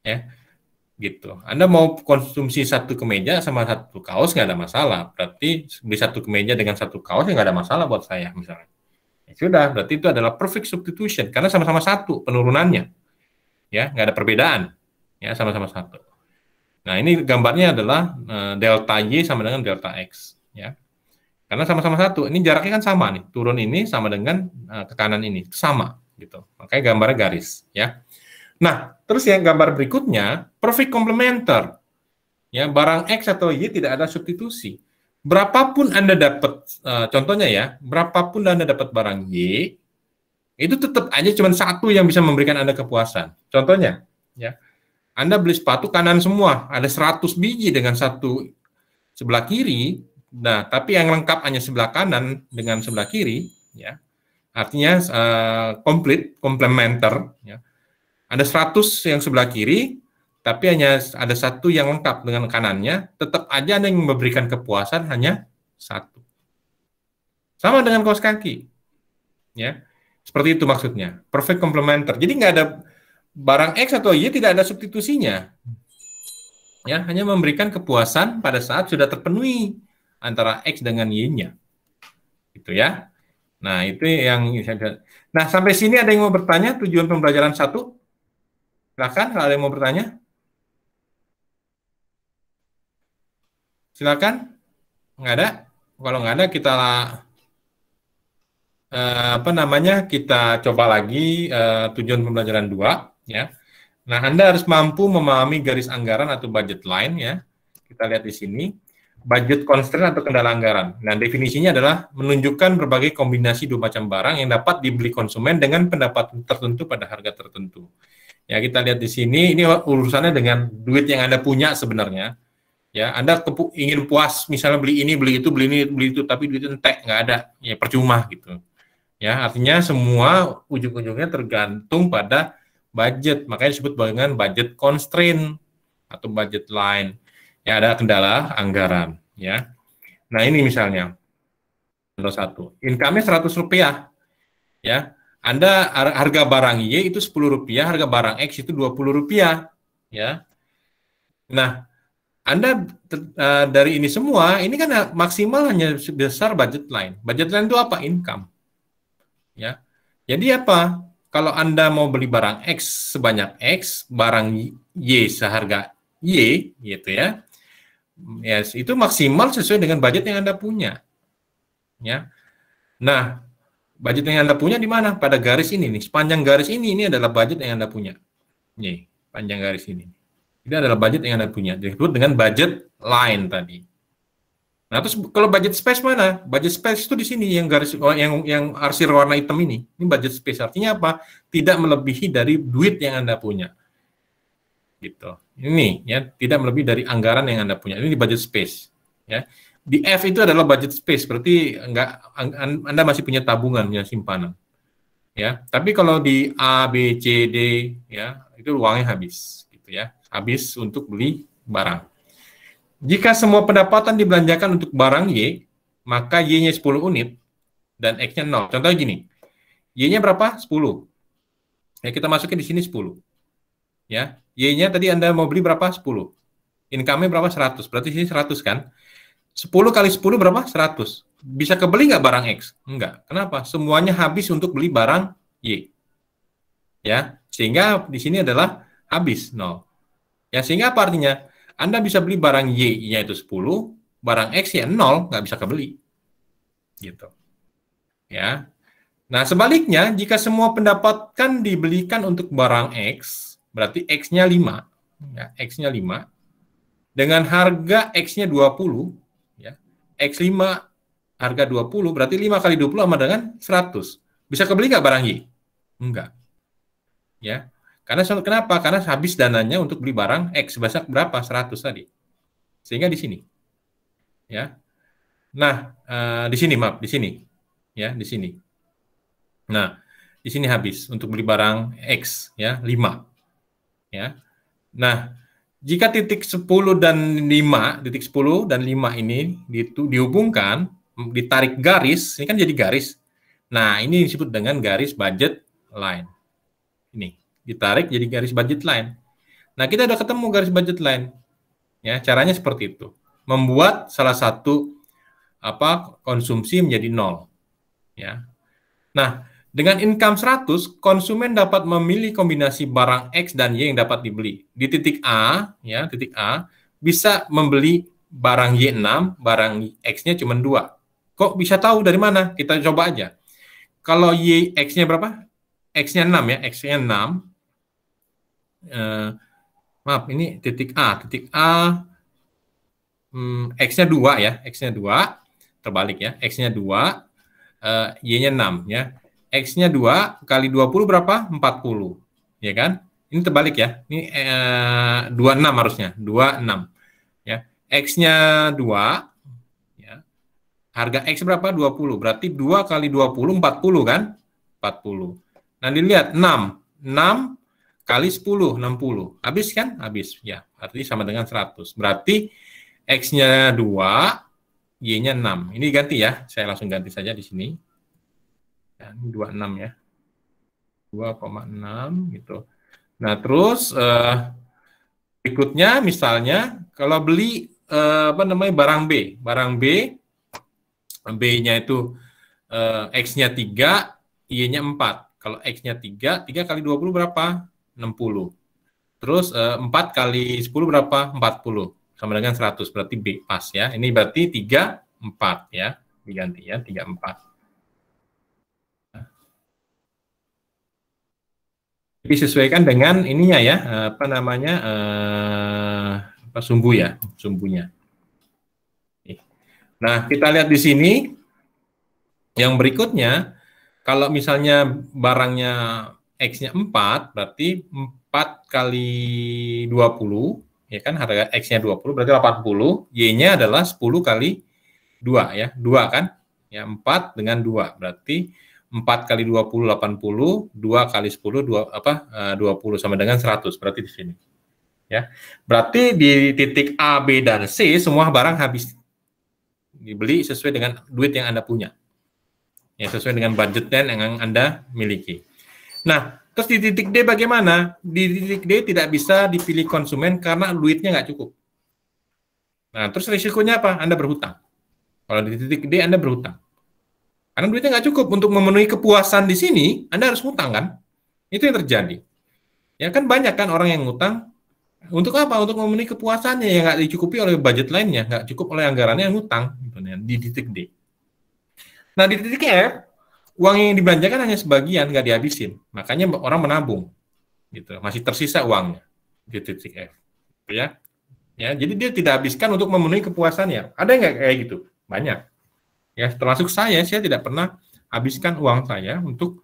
ya. Gitu. Anda mau konsumsi satu kemeja sama satu kaos nggak ada masalah. Berarti beli satu kemeja dengan satu kaos ya nggak ada masalah buat saya misalnya. Ya sudah, berarti itu adalah perfect substitution karena sama-sama satu penurunannya. Ya, nggak ada perbedaan. Ya, sama-sama satu. Nah, ini gambarnya adalah delta Y sama dengan delta X. Ya. Karena sama-sama satu. Ini jaraknya kan sama nih. Turun ini sama dengan ke kanan ini. Sama. Gitu. Makanya gambarnya garis. Ya. Nah, terus yang gambar berikutnya, perfect complementer. Ya, barang X atau Y tidak ada substitusi. Berapapun Anda dapat, contohnya ya, berapapun Anda dapat barang Y, itu tetap aja cuma satu yang bisa memberikan Anda kepuasan. Contohnya, ya, Anda beli sepatu kanan semua, ada 100 biji dengan satu sebelah kiri, nah, tapi yang lengkap hanya sebelah kanan dengan sebelah kiri, ya, artinya komplit, komplementer, ya. Ada 100 yang sebelah kiri, tapi hanya ada satu yang lengkap dengan kanannya, tetap aja Anda yang memberikan kepuasan hanya satu. Sama dengan kaos kaki. Ya, seperti itu maksudnya. Perfect complementer. Jadi nggak ada barang X atau Y, tidak ada substitusinya. Ya, hanya memberikan kepuasan pada saat sudah terpenuhi antara X dengan Y-nya. Gitu ya. Nah, itu yang saya. Nah, sampai sini ada yang mau bertanya tujuan pembelajaran 1? Silakan kalau ada yang mau bertanya. Silakan. Nggak ada? Kalau nggak ada, kita apa namanya? Kita coba lagi tujuan pembelajaran 2, ya. Nah, Anda harus mampu memahami garis anggaran atau budget line, ya. Kita lihat di sini. Budget constraint atau kendala anggaran. Nah, definisinya adalah menunjukkan berbagai kombinasi dua macam barang yang dapat dibeli konsumen dengan pendapatan tertentu pada harga tertentu. Ya, kita lihat di sini, ini urusannya dengan duit yang Anda punya sebenarnya. Ya, Anda ingin puas, misalnya beli ini, beli itu, beli ini, beli itu, tapi duit entek, nggak ada, ya percuma gitu. Ya, artinya semua ujung-ujungnya tergantung pada budget, makanya disebut dengan budget constraint atau budget line. Ya, ada kendala anggaran, ya. Nah, ini misalnya contoh 1. Income-nya Rp100, ya. Anda harga barang Y itu Rp10, harga barang X itu Rp20, ya. Nah, Anda dari ini semua, ini kan maksimal hanya sebesar budget line. Budget line itu apa? Income, ya. Jadi apa? Kalau Anda mau beli barang X sebanyak X, barang Y seharga Y, gitu ya. Yes, itu maksimal sesuai dengan budget yang Anda punya. Ya. Nah, budget yang Anda punya di mana? Pada garis ini nih. Sepanjang garis ini adalah budget yang Anda punya. Nih, panjang garis ini. Ini adalah budget yang Anda punya. Disebut dengan budget line tadi. Nah, terus kalau budget space mana? Budget space itu di sini yang garis yang arsir warna hitam ini. Ini budget space artinya apa? Tidak melebihi dari duit yang Anda punya. Gitu. Ini ya, tidak melebihi dari anggaran yang Anda punya. Ini di budget space, ya. Di F itu adalah budget space, berarti Anda masih punya tabungan, punya simpanan. Ya. Tapi kalau di A, B, C, D, ya, itu uangnya habis gitu ya. Habis untuk beli barang. Jika semua pendapatan dibelanjakan untuk barang Y, maka Y-nya 10 unit dan X-nya 0. Contohnya gini. Y-nya berapa? 10. Ya, kita masukin di sini 10. Ya, Y-nya tadi Anda mau beli berapa? 10. Income-nya berapa? 100. Berarti sini 100 kan? 10 kali 10 berapa? 100. Bisa kebeli nggak barang X? Enggak. Kenapa? Semuanya habis untuk beli barang Y. Ya, sehingga di sini adalah habis 0. Ya, sehingga apa artinya? Anda bisa beli barang Y-nya itu 10, barang X-nya 0, nggak bisa kebeli. Gitu. Ya. Nah, sebaliknya, jika semua pendapatan dibelikan untuk barang X, berarti X-nya 5. Ya, X-nya 5. Dengan harga X-nya 20, ya, X5 harga 20, berarti 5 kali 20 sama dengan 100. Bisa kebeli nggak barang Y? Enggak. Ya. Karena kenapa? Karena habis dananya untuk beli barang X. Sebesar berapa? 100 tadi. Sehingga di sini. Ya. Nah, di sini, maaf, di sini. Ya, di sini. Nah, di sini habis untuk beli barang X, ya, 5. Ya. Nah, jika titik 10 dan 5, titik 10 dan 5 ini dihubungkan, ditarik garis, ini kan jadi garis. Nah, ini disebut dengan garis budget line. Ini, ditarik jadi garis budget line. Nah, kita udah ketemu garis budget line. Ya, caranya seperti itu. Membuat salah satu konsumsi menjadi 0. Ya. Nah, dengan income 100, konsumen dapat memilih kombinasi barang X dan Y yang dapat dibeli. Di titik A, ya, titik A, bisa membeli barang Y6, barang X-nya cuma 2. Kok bisa tahu dari mana? Kita coba aja. Kalau Y, X-nya berapa? X-nya 6, ya, X-nya 6. Maaf, ini titik A. Titik A, X-nya 2, ya, X-nya 2. Terbalik, ya, X-nya 2, Y-nya 6, ya. X-nya 2 kali 20 berapa? 40. Ya kan? Ini terbalik ya. Ini 26 harusnya. 26. Ya. X-nya 2. Ya. Harga X berapa? 20. Berarti 2 kali 20, 40 kan? 40. Nah, dilihat 6. 6 kali 10, 60. Habis kan? Habis. Ya. Artinya sama dengan 100. Berarti X-nya 2, Y-nya 6. Ini ganti ya. Saya langsung ganti saja di sini. Ini 26 ya. 2,6 gitu. Nah, terus berikutnya misalnya kalau beli barang B. Barang B, B-nya itu X-nya 3, Y-nya 4. Kalau X-nya 3, 3 kali 20 berapa? 60. Terus 4 kali 10 berapa? 40. Sama dengan 100, berarti B pas ya. Ini berarti 3, 4 ya. Diganti ya, 3, 4. Jadi sesuaikan dengan ininya ya, apa namanya, sumbu ya, sumbunya. Nah, kita lihat di sini, yang berikutnya, kalau misalnya barangnya X-nya 4, berarti 4 kali 20, ya kan, harga X-nya 20, berarti 80, Y-nya adalah 10 kali 2, ya, 2 kan, ya, 4 dengan 2, berarti 4 kali 20, 80, 2 kali 10, 20, sama dengan 100, berarti di sini. Ya, berarti di titik A, B, dan C, semua barang habis dibeli sesuai dengan duit yang Anda punya. Ya, sesuai dengan budget yang Anda miliki. Nah, terus di titik D bagaimana? Di titik D tidak bisa dipilih konsumen karena duitnya nggak cukup. Nah, terus risikonya apa? Anda berhutang. Kalau di titik D Anda berhutang. Karena duitnya nggak cukup untuk memenuhi kepuasan di sini, Anda harus hutang kan? Itu yang terjadi. Ya kan banyak kan orang yang ngutang. Untuk apa? Untuk memenuhi kepuasannya yang nggak dicukupi oleh budget lainnya, nggak cukup oleh anggarannya yang hutang. Gitu, di titik D. Nah, di titik F, uang yang dibelanjakan hanya sebagian, nggak dihabisin. Makanya orang menabung. Gitu. Masih tersisa uangnya di titik F. Ya. Ya, jadi dia tidak habiskan untuk memenuhi kepuasannya. Ada nggak kayak gitu? Banyak. Ya, termasuk saya tidak pernah habiskan uang saya untuk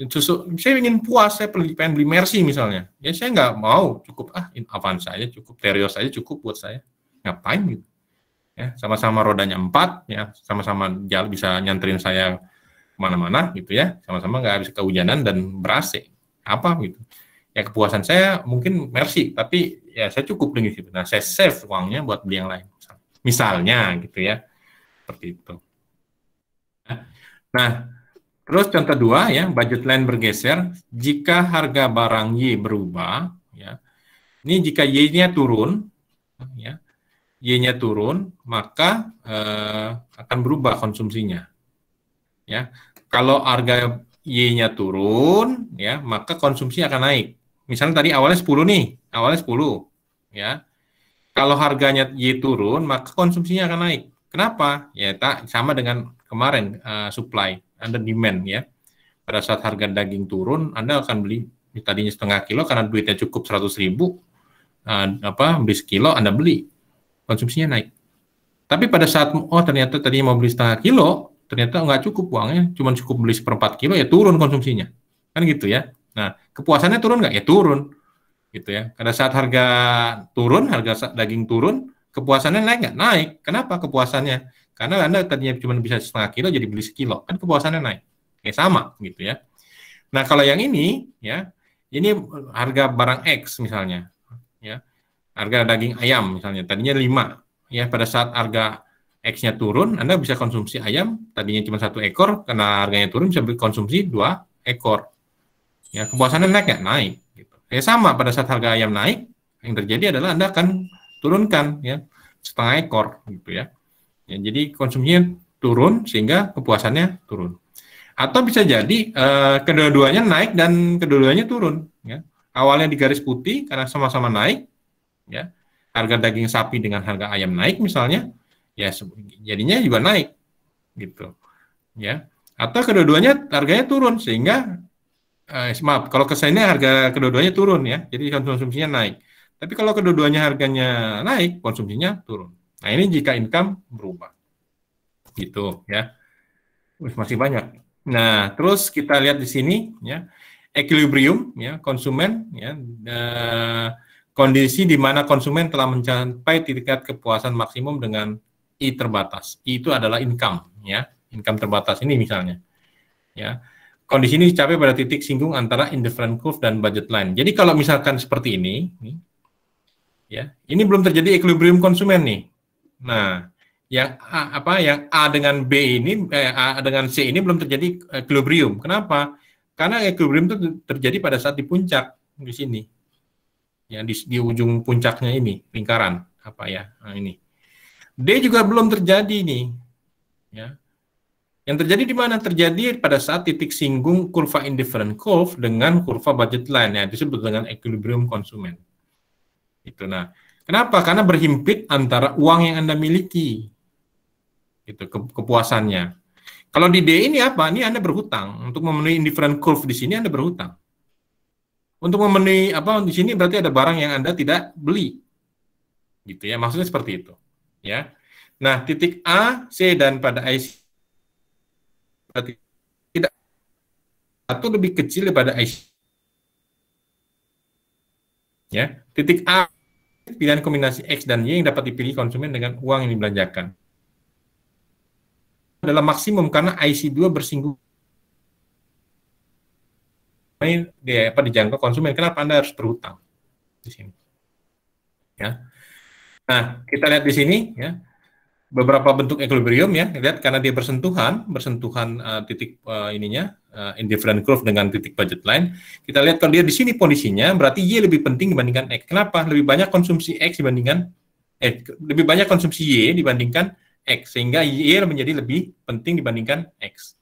susu. Saya ingin puas, saya pengen beli Mercy misalnya. Ya, saya nggak mau, cukup Avanza saja, cukup Terios saja cukup buat saya. Ngapain gitu? Ya, sama-sama rodanya 4, ya, sama-sama jalan bisa nyanterin saya kemana-mana gitu ya, sama-sama nggak habis kehujanan dan ber-AC. Apa gitu? Ya kepuasan saya mungkin Mercy, tapi ya saya cukup dengan itu. Nah, saya save uangnya buat beli yang lain. Misalnya gitu ya. Seperti itu. Nah, terus contoh 2 ya, budget line bergeser jika harga barang Y berubah ya. Ini jika Y-nya turun ya. Y-nya turun, maka akan berubah konsumsinya. Ya. Kalau harga Y-nya turun ya, maka konsumsi akan naik. Misalnya tadi awalnya 10 nih, awalnya 10 ya. Kalau harganya Y turun, maka konsumsinya akan naik. Kenapa? Ya sama dengan kemarin supply, Anda demand ya. Pada saat harga daging turun, Anda akan beli tadinya setengah kilo karena duitnya cukup 100.000, beli sekilo Anda beli, konsumsinya naik. Tapi pada saat ternyata tadinya mau beli setengah kilo, ternyata nggak cukup uangnya, cuma cukup beli 1/4 kilo, ya turun konsumsinya, kan gitu ya. Nah, kepuasannya turun nggak? Ya turun, gitu ya. Pada saat harga turun, harga daging turun, kepuasannya naik nggak? Naik. Kenapa kepuasannya? Karena Anda tadinya cuma bisa setengah kilo, jadi beli sekilo, kan kepuasannya naik. Kayak sama, gitu ya. Nah, kalau yang ini, ya, ini harga barang X misalnya, ya, harga daging ayam misalnya, tadinya 5, ya, pada saat harga X-nya turun, Anda bisa konsumsi ayam, tadinya cuma 1 ekor, karena harganya turun, bisa konsumsi 2 ekor. Ya, kepuasannya naik nggak? Naik. Gitu. Ya, sama, pada saat harga ayam naik, yang terjadi adalah Anda akan turunkan, ya, setengah ekor, gitu ya. Ya, jadi konsumsinya turun, sehingga kepuasannya turun. Atau bisa jadi kedua-duanya naik dan kedua-duanya turun. Ya. Awalnya di garis putih, karena sama-sama naik, ya, harga daging sapi dengan harga ayam naik misalnya, ya jadinya juga naik gitu ya. Atau kedua-duanya harganya turun sehingga maaf, kalau kesannya harga kedua-duanya turun ya, jadi konsumsinya naik. Tapi kalau kedua-duanya harganya naik, konsumsinya turun. Nah, ini jika income berubah gitu ya. Masih banyak. Nah, terus kita lihat di sini ya, equilibrium ya, konsumen ya, kondisi di mana konsumen telah mencapai tingkat kepuasan maksimum dengan I terbatas. I itu adalah income ya, income terbatas ini misalnya. Ya. Kondisi ini dicapai pada titik singgung antara indifferent curve dan budget line. Jadi kalau misalkan seperti ini ya, ini belum terjadi equilibrium konsumen nih. Nah, yang A dengan B ini, A dengan C ini belum terjadi equilibrium. Kenapa? Karena equilibrium itu terjadi pada saat di puncak di sini, ya di ujung puncaknya ini lingkaran apa ya, nah, ini. D juga belum terjadi nih, ya. Yang terjadi di mana? Terjadi pada saat titik singgung kurva indifferent curve dengan kurva budget line, ya disebut dengan equilibrium konsumen. Itu. Nah, kenapa? Karena berhimpit antara uang yang Anda miliki, itu kepuasannya. Kalau di D ini apa? Ini Anda berhutang. Untuk memenuhi indifferent curve di sini Anda berhutang. Untuk memenuhi apa di sini berarti ada barang yang Anda tidak beli. Gitu ya, maksudnya seperti itu. Ya. Nah, titik A, C dan pada IC berarti tidak atau lebih kecil daripada IC. Ya. Titik A pilihan kombinasi X dan Y yang dapat dipilih konsumen dengan uang yang dibelanjakan. Adalah maksimum karena IC2 bersinggung dijangkau konsumen. Kenapa Anda harus berhutang di sini? Ya. Nah, kita lihat di sini ya. Beberapa bentuk equilibrium ya, lihat karena dia bersentuhan titik indifferent curve dengan titik budget line. Kita lihat kalau dia di sini posisinya berarti Y lebih penting dibandingkan X. Kenapa? Lebih banyak konsumsi X dibandingkan lebih banyak konsumsi Y dibandingkan X, sehingga Y menjadi lebih penting dibandingkan X.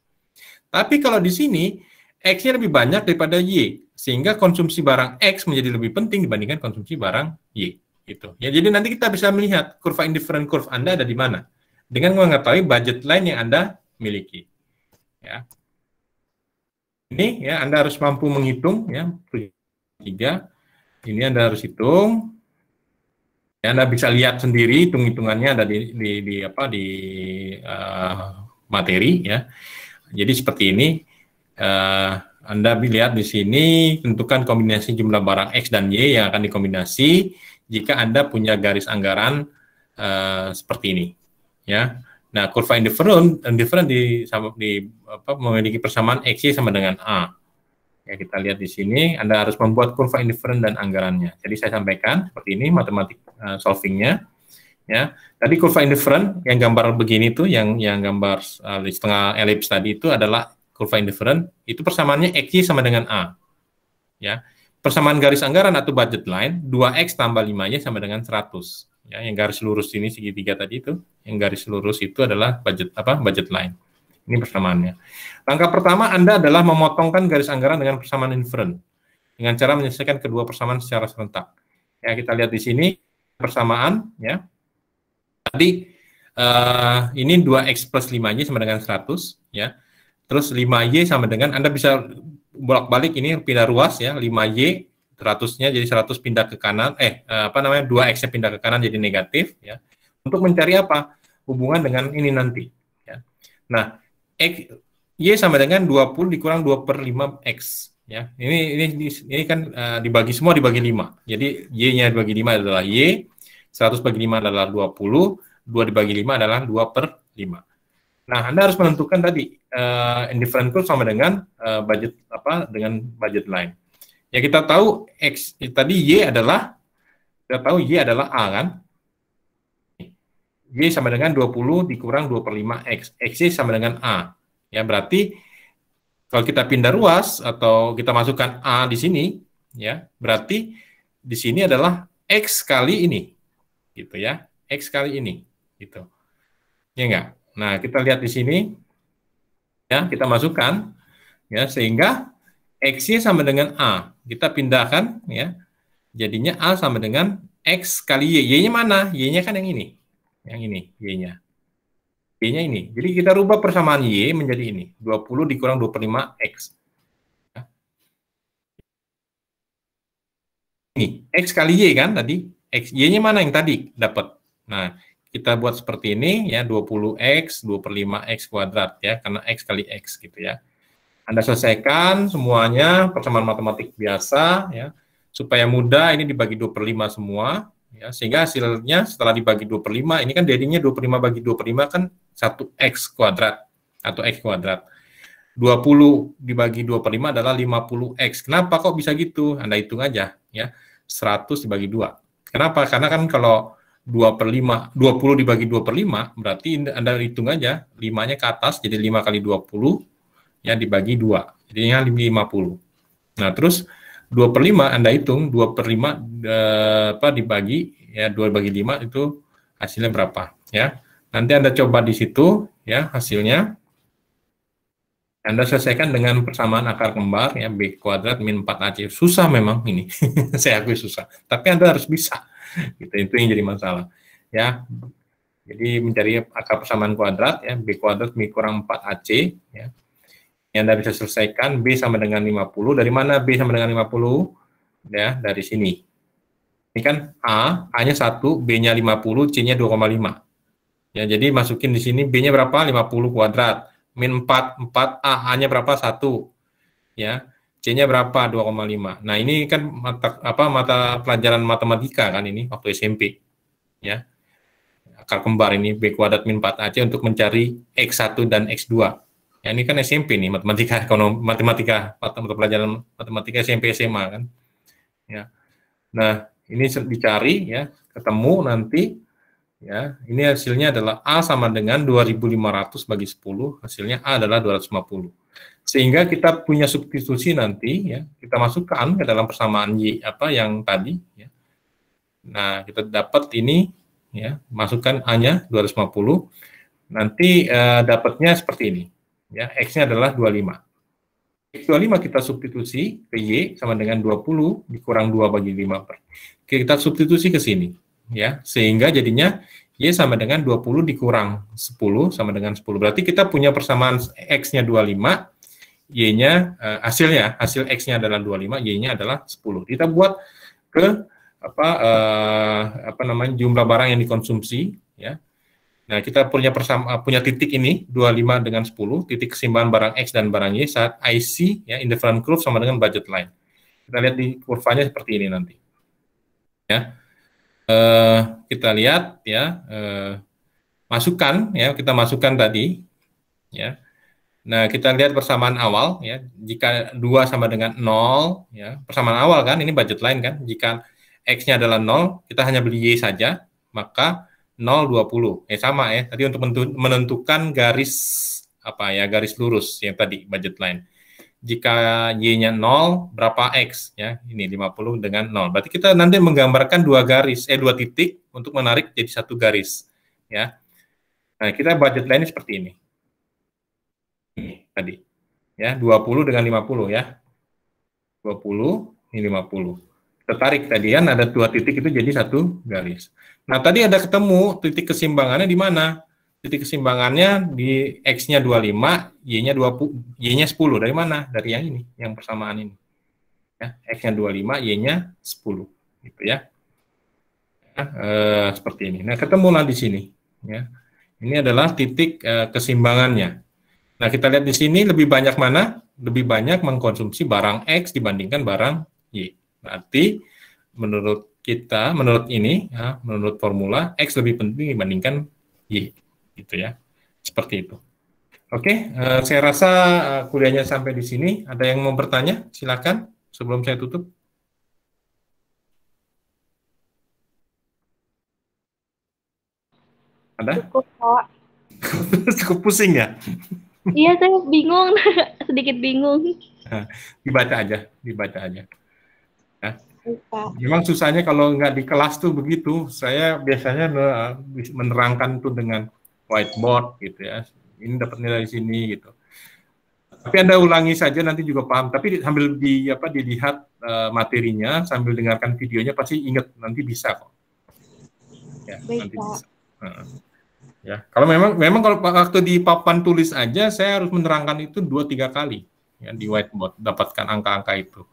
Tapi kalau di sini X-nya lebih banyak daripada Y, sehingga konsumsi barang X menjadi lebih penting dibandingkan konsumsi barang Y. Gitu. Ya, jadi nanti kita bisa melihat kurva indifferent curve Anda ada di mana dengan mengetahui budget line yang Anda miliki. Ya. Ini ya Anda harus mampu menghitung ya 3. Ini Anda harus hitung. Ya, Anda bisa lihat sendiri hitung-hitungannya ada di materi ya. Jadi seperti ini Anda lihat di sini tentukan kombinasi jumlah barang X dan Y yang akan dikombinasi jika Anda punya garis anggaran seperti ini, ya. Nah, kurva indifferent memiliki persamaan XY sama dengan A. Ya, kita lihat di sini, Anda harus membuat kurva indifferent dan anggarannya. Jadi saya sampaikan seperti ini matematik solvingnya. Ya, tadi kurva indifferent yang gambar begini tuh, yang gambar di setengah elips tadi itu adalah kurva indifferent. Itu persamaannya XY sama dengan A. Ya. Persamaan garis anggaran atau budget line, 2X tambah 5Y sama dengan 100. Ya, yang garis lurus ini segitiga tadi itu, yang garis lurus itu adalah budget line. Ini persamaannya. Langkah pertama Anda adalah memotongkan garis anggaran dengan persamaan indifferent dengan cara menyelesaikan kedua persamaan secara serentak. Ya, kita lihat di sini persamaan ya. Tadi ini 2X plus 5Y sama dengan 100 ya. Terus 5Y sama dengan Anda bisa bolak-balik ini pindah ruas ya, 5Y 100-nya jadi 100 pindah ke kanan, 2X-nya pindah ke kanan jadi negatif ya. Untuk mencari apa? Hubungan dengan ini nanti ya. Nah, Y sama dengan 20 dikurang 2/5X ya. Ini kan dibagi 5. Jadi Y-nya dibagi 5 adalah Y, 100 bagi 5 adalah 20, 2 dibagi 5 adalah 2/5. Nah, Anda harus menentukan tadi indifferent curve sama dengan budget line. Ya, kita tahu X tadi Y adalah A kan? Y sama dengan 20 dikurang 2/5X. XY sama dengan A. Ya, berarti kalau kita pindah ruas atau kita masukkan A di sini, ya, berarti di sini adalah X kali ini. Gitu ya. X kali ini. Gitu. Ya enggak? Nah, kita lihat di sini, ya, kita masukkan, ya, sehingga X-nya sama dengan A. Kita pindahkan, ya, jadinya A sama dengan X kali Y. Y-nya mana? Y-nya kan yang ini. Yang ini, Y-nya. Y-nya ini. Jadi kita rubah persamaan Y menjadi ini. 20 dikurang 2/5X. Ya. Ini, X kali Y kan tadi. Y-nya mana yang tadi dapat? Nah, kita buat seperti ini ya, 20X 2/5X kuadrat ya, karena X kali X gitu ya. Anda selesaikan semuanya persamaan matematik biasa ya, supaya mudah ini dibagi 2/5 semua ya, sehingga hasilnya setelah dibagi 2/5 ini kan jadinya 25 bagi 2/5 kan 1X kuadrat atau X kuadrat. 20 dibagi 2/5 adalah 50X. Kenapa kok bisa gitu? Anda hitung aja ya, 100 dibagi 2. Kenapa? Karena kan kalau 2/5, 20 dibagi 2/5, berarti Anda hitung aja, 5-nya ke atas, jadi 5 kali 20, ya dibagi 2, jadinya 50. Nah, terus 2/5 Anda hitung, 2/5 dibagi, ya 2 bagi 5 itu hasilnya berapa, ya. Nanti Anda coba di situ, ya, hasilnya. Anda selesaikan dengan persamaan akar kembar, ya, B kuadrat min 4AC. Susah memang ini, saya akui susah. Tapi Anda harus bisa. Gitu, itu yang jadi masalah. Ya, jadi mencari akar persamaan kuadrat, ya, B kuadrat min kurang 4AC. Ya. Yang Anda bisa selesaikan, B sama dengan 50. Dari mana B sama dengan 50? Ya, dari sini. Ini kan A-nya 1, B-nya 50, C-nya 2,5. Ya, jadi masukin di sini B-nya berapa? 50 kuadrat. Min 4, A-nya berapa? 1. Ya. C-nya berapa? 2,5. Nah, ini kan mata pelajaran matematika kan ini waktu SMP. Ya. Akar kembar ini B kuadrat min 4AC untuk mencari X1 dan X2. Ya, ini kan SMP nih, matematika mata pelajaran matematika SMP SMA kan. Ya. Nah, ini dicari ya, ketemu nanti. Ya, ini hasilnya adalah A sama dengan 2.500 bagi 10, hasilnya A adalah 250. Sehingga kita punya substitusi nanti, ya, kita masukkan ke dalam persamaan Y yang tadi. Ya. Nah, kita dapat ini, ya, masukkan A-nya 250, nanti dapatnya seperti ini. Ya, X-nya adalah 25. X25 kita substitusi ke Y sama dengan 20 dikurang 2 bagi 5. Kita substitusi ke sini. Ya, sehingga jadinya Y sama dengan 20 dikurang 10 sama dengan 10. Berarti kita punya persamaan X-nya 25, Y-nya hasil X-nya adalah 25, Y-nya adalah 10. Kita buat ke jumlah barang yang dikonsumsi, ya. Nah, kita punya titik ini 25 dengan 10, titik keseimbangan barang X dan barang Y saat IC, ya, indifferent curve sama dengan budget line. Kita lihat di kurvanya seperti ini nanti. Ya. Kita lihat ya, kita masukkan tadi ya. Nah, kita lihat persamaan awal ya, jika 2 sama dengan 0 ya, persamaan awal kan ini budget line kan, jika X-nya adalah 0, kita hanya beli Y saja, maka 0 20. Sama ya, tadi untuk menentukan garis garis lurus yang tadi budget line. Jika Y-nya 0, berapa X? Ya, ini 50 dengan 0. Berarti kita nanti menggambarkan dua titik untuk menarik jadi satu garis. Ya. Nah, kita budget line seperti ini. Ini tadi. Ya, 20 dengan 50 ya. 20, ini 50. Tertarik tadi kan ada dua titik itu jadi satu garis. Nah, tadi ada ketemu titik keseimbangannya di mana? Titik keseimbangannya di X-nya 25, Y-nya 10. Dari mana? Dari yang ini, yang persamaan ini. Ya, X-nya 25, Y-nya 10. Gitu ya. Seperti ini. Nah, ketemulah di sini. Ya. Ini adalah titik keseimbangannya. Nah, kita lihat di sini lebih banyak mana? Lebih banyak mengkonsumsi barang X dibandingkan barang Y. Berarti menurut ini, ya, menurut formula, X lebih penting dibandingkan Y. Gitu ya, seperti itu. Oke, saya rasa kuliahnya sampai di sini. Ada yang mau bertanya? Silakan sebelum saya tutup. Ada? Cukup, Pak. Cukup pusing ya? Iya, saya bingung, sedikit bingung. Nah, dibaca aja. Ya. Pak. Memang susahnya kalau nggak di kelas tuh begitu. Saya biasanya menerangkan tuh dengan whiteboard gitu ya. Ini dapat nilai di sini gitu. Tapi Anda ulangi saja nanti juga paham. Tapi sambil dilihat materinya, sambil dengarkan videonya pasti ingat, nanti bisa kok. Ya, Baik, nanti Pak. bisa. Ya, kalau memang kalau waktu di papan tulis aja saya harus menerangkan itu 2-3 kali ya di whiteboard, dapatkan angka-angka itu.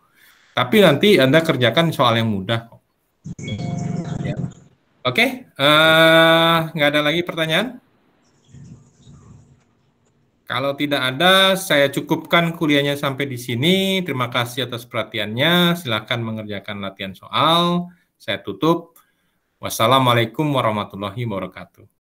Tapi nanti Anda kerjakan soal yang mudah kok. Ya. Oke, nggak ada lagi pertanyaan? Kalau tidak ada, saya cukupkan kuliahnya sampai di sini. Terima kasih atas perhatiannya. Silakan mengerjakan latihan soal. Saya tutup. Wassalamualaikum warahmatullahi wabarakatuh.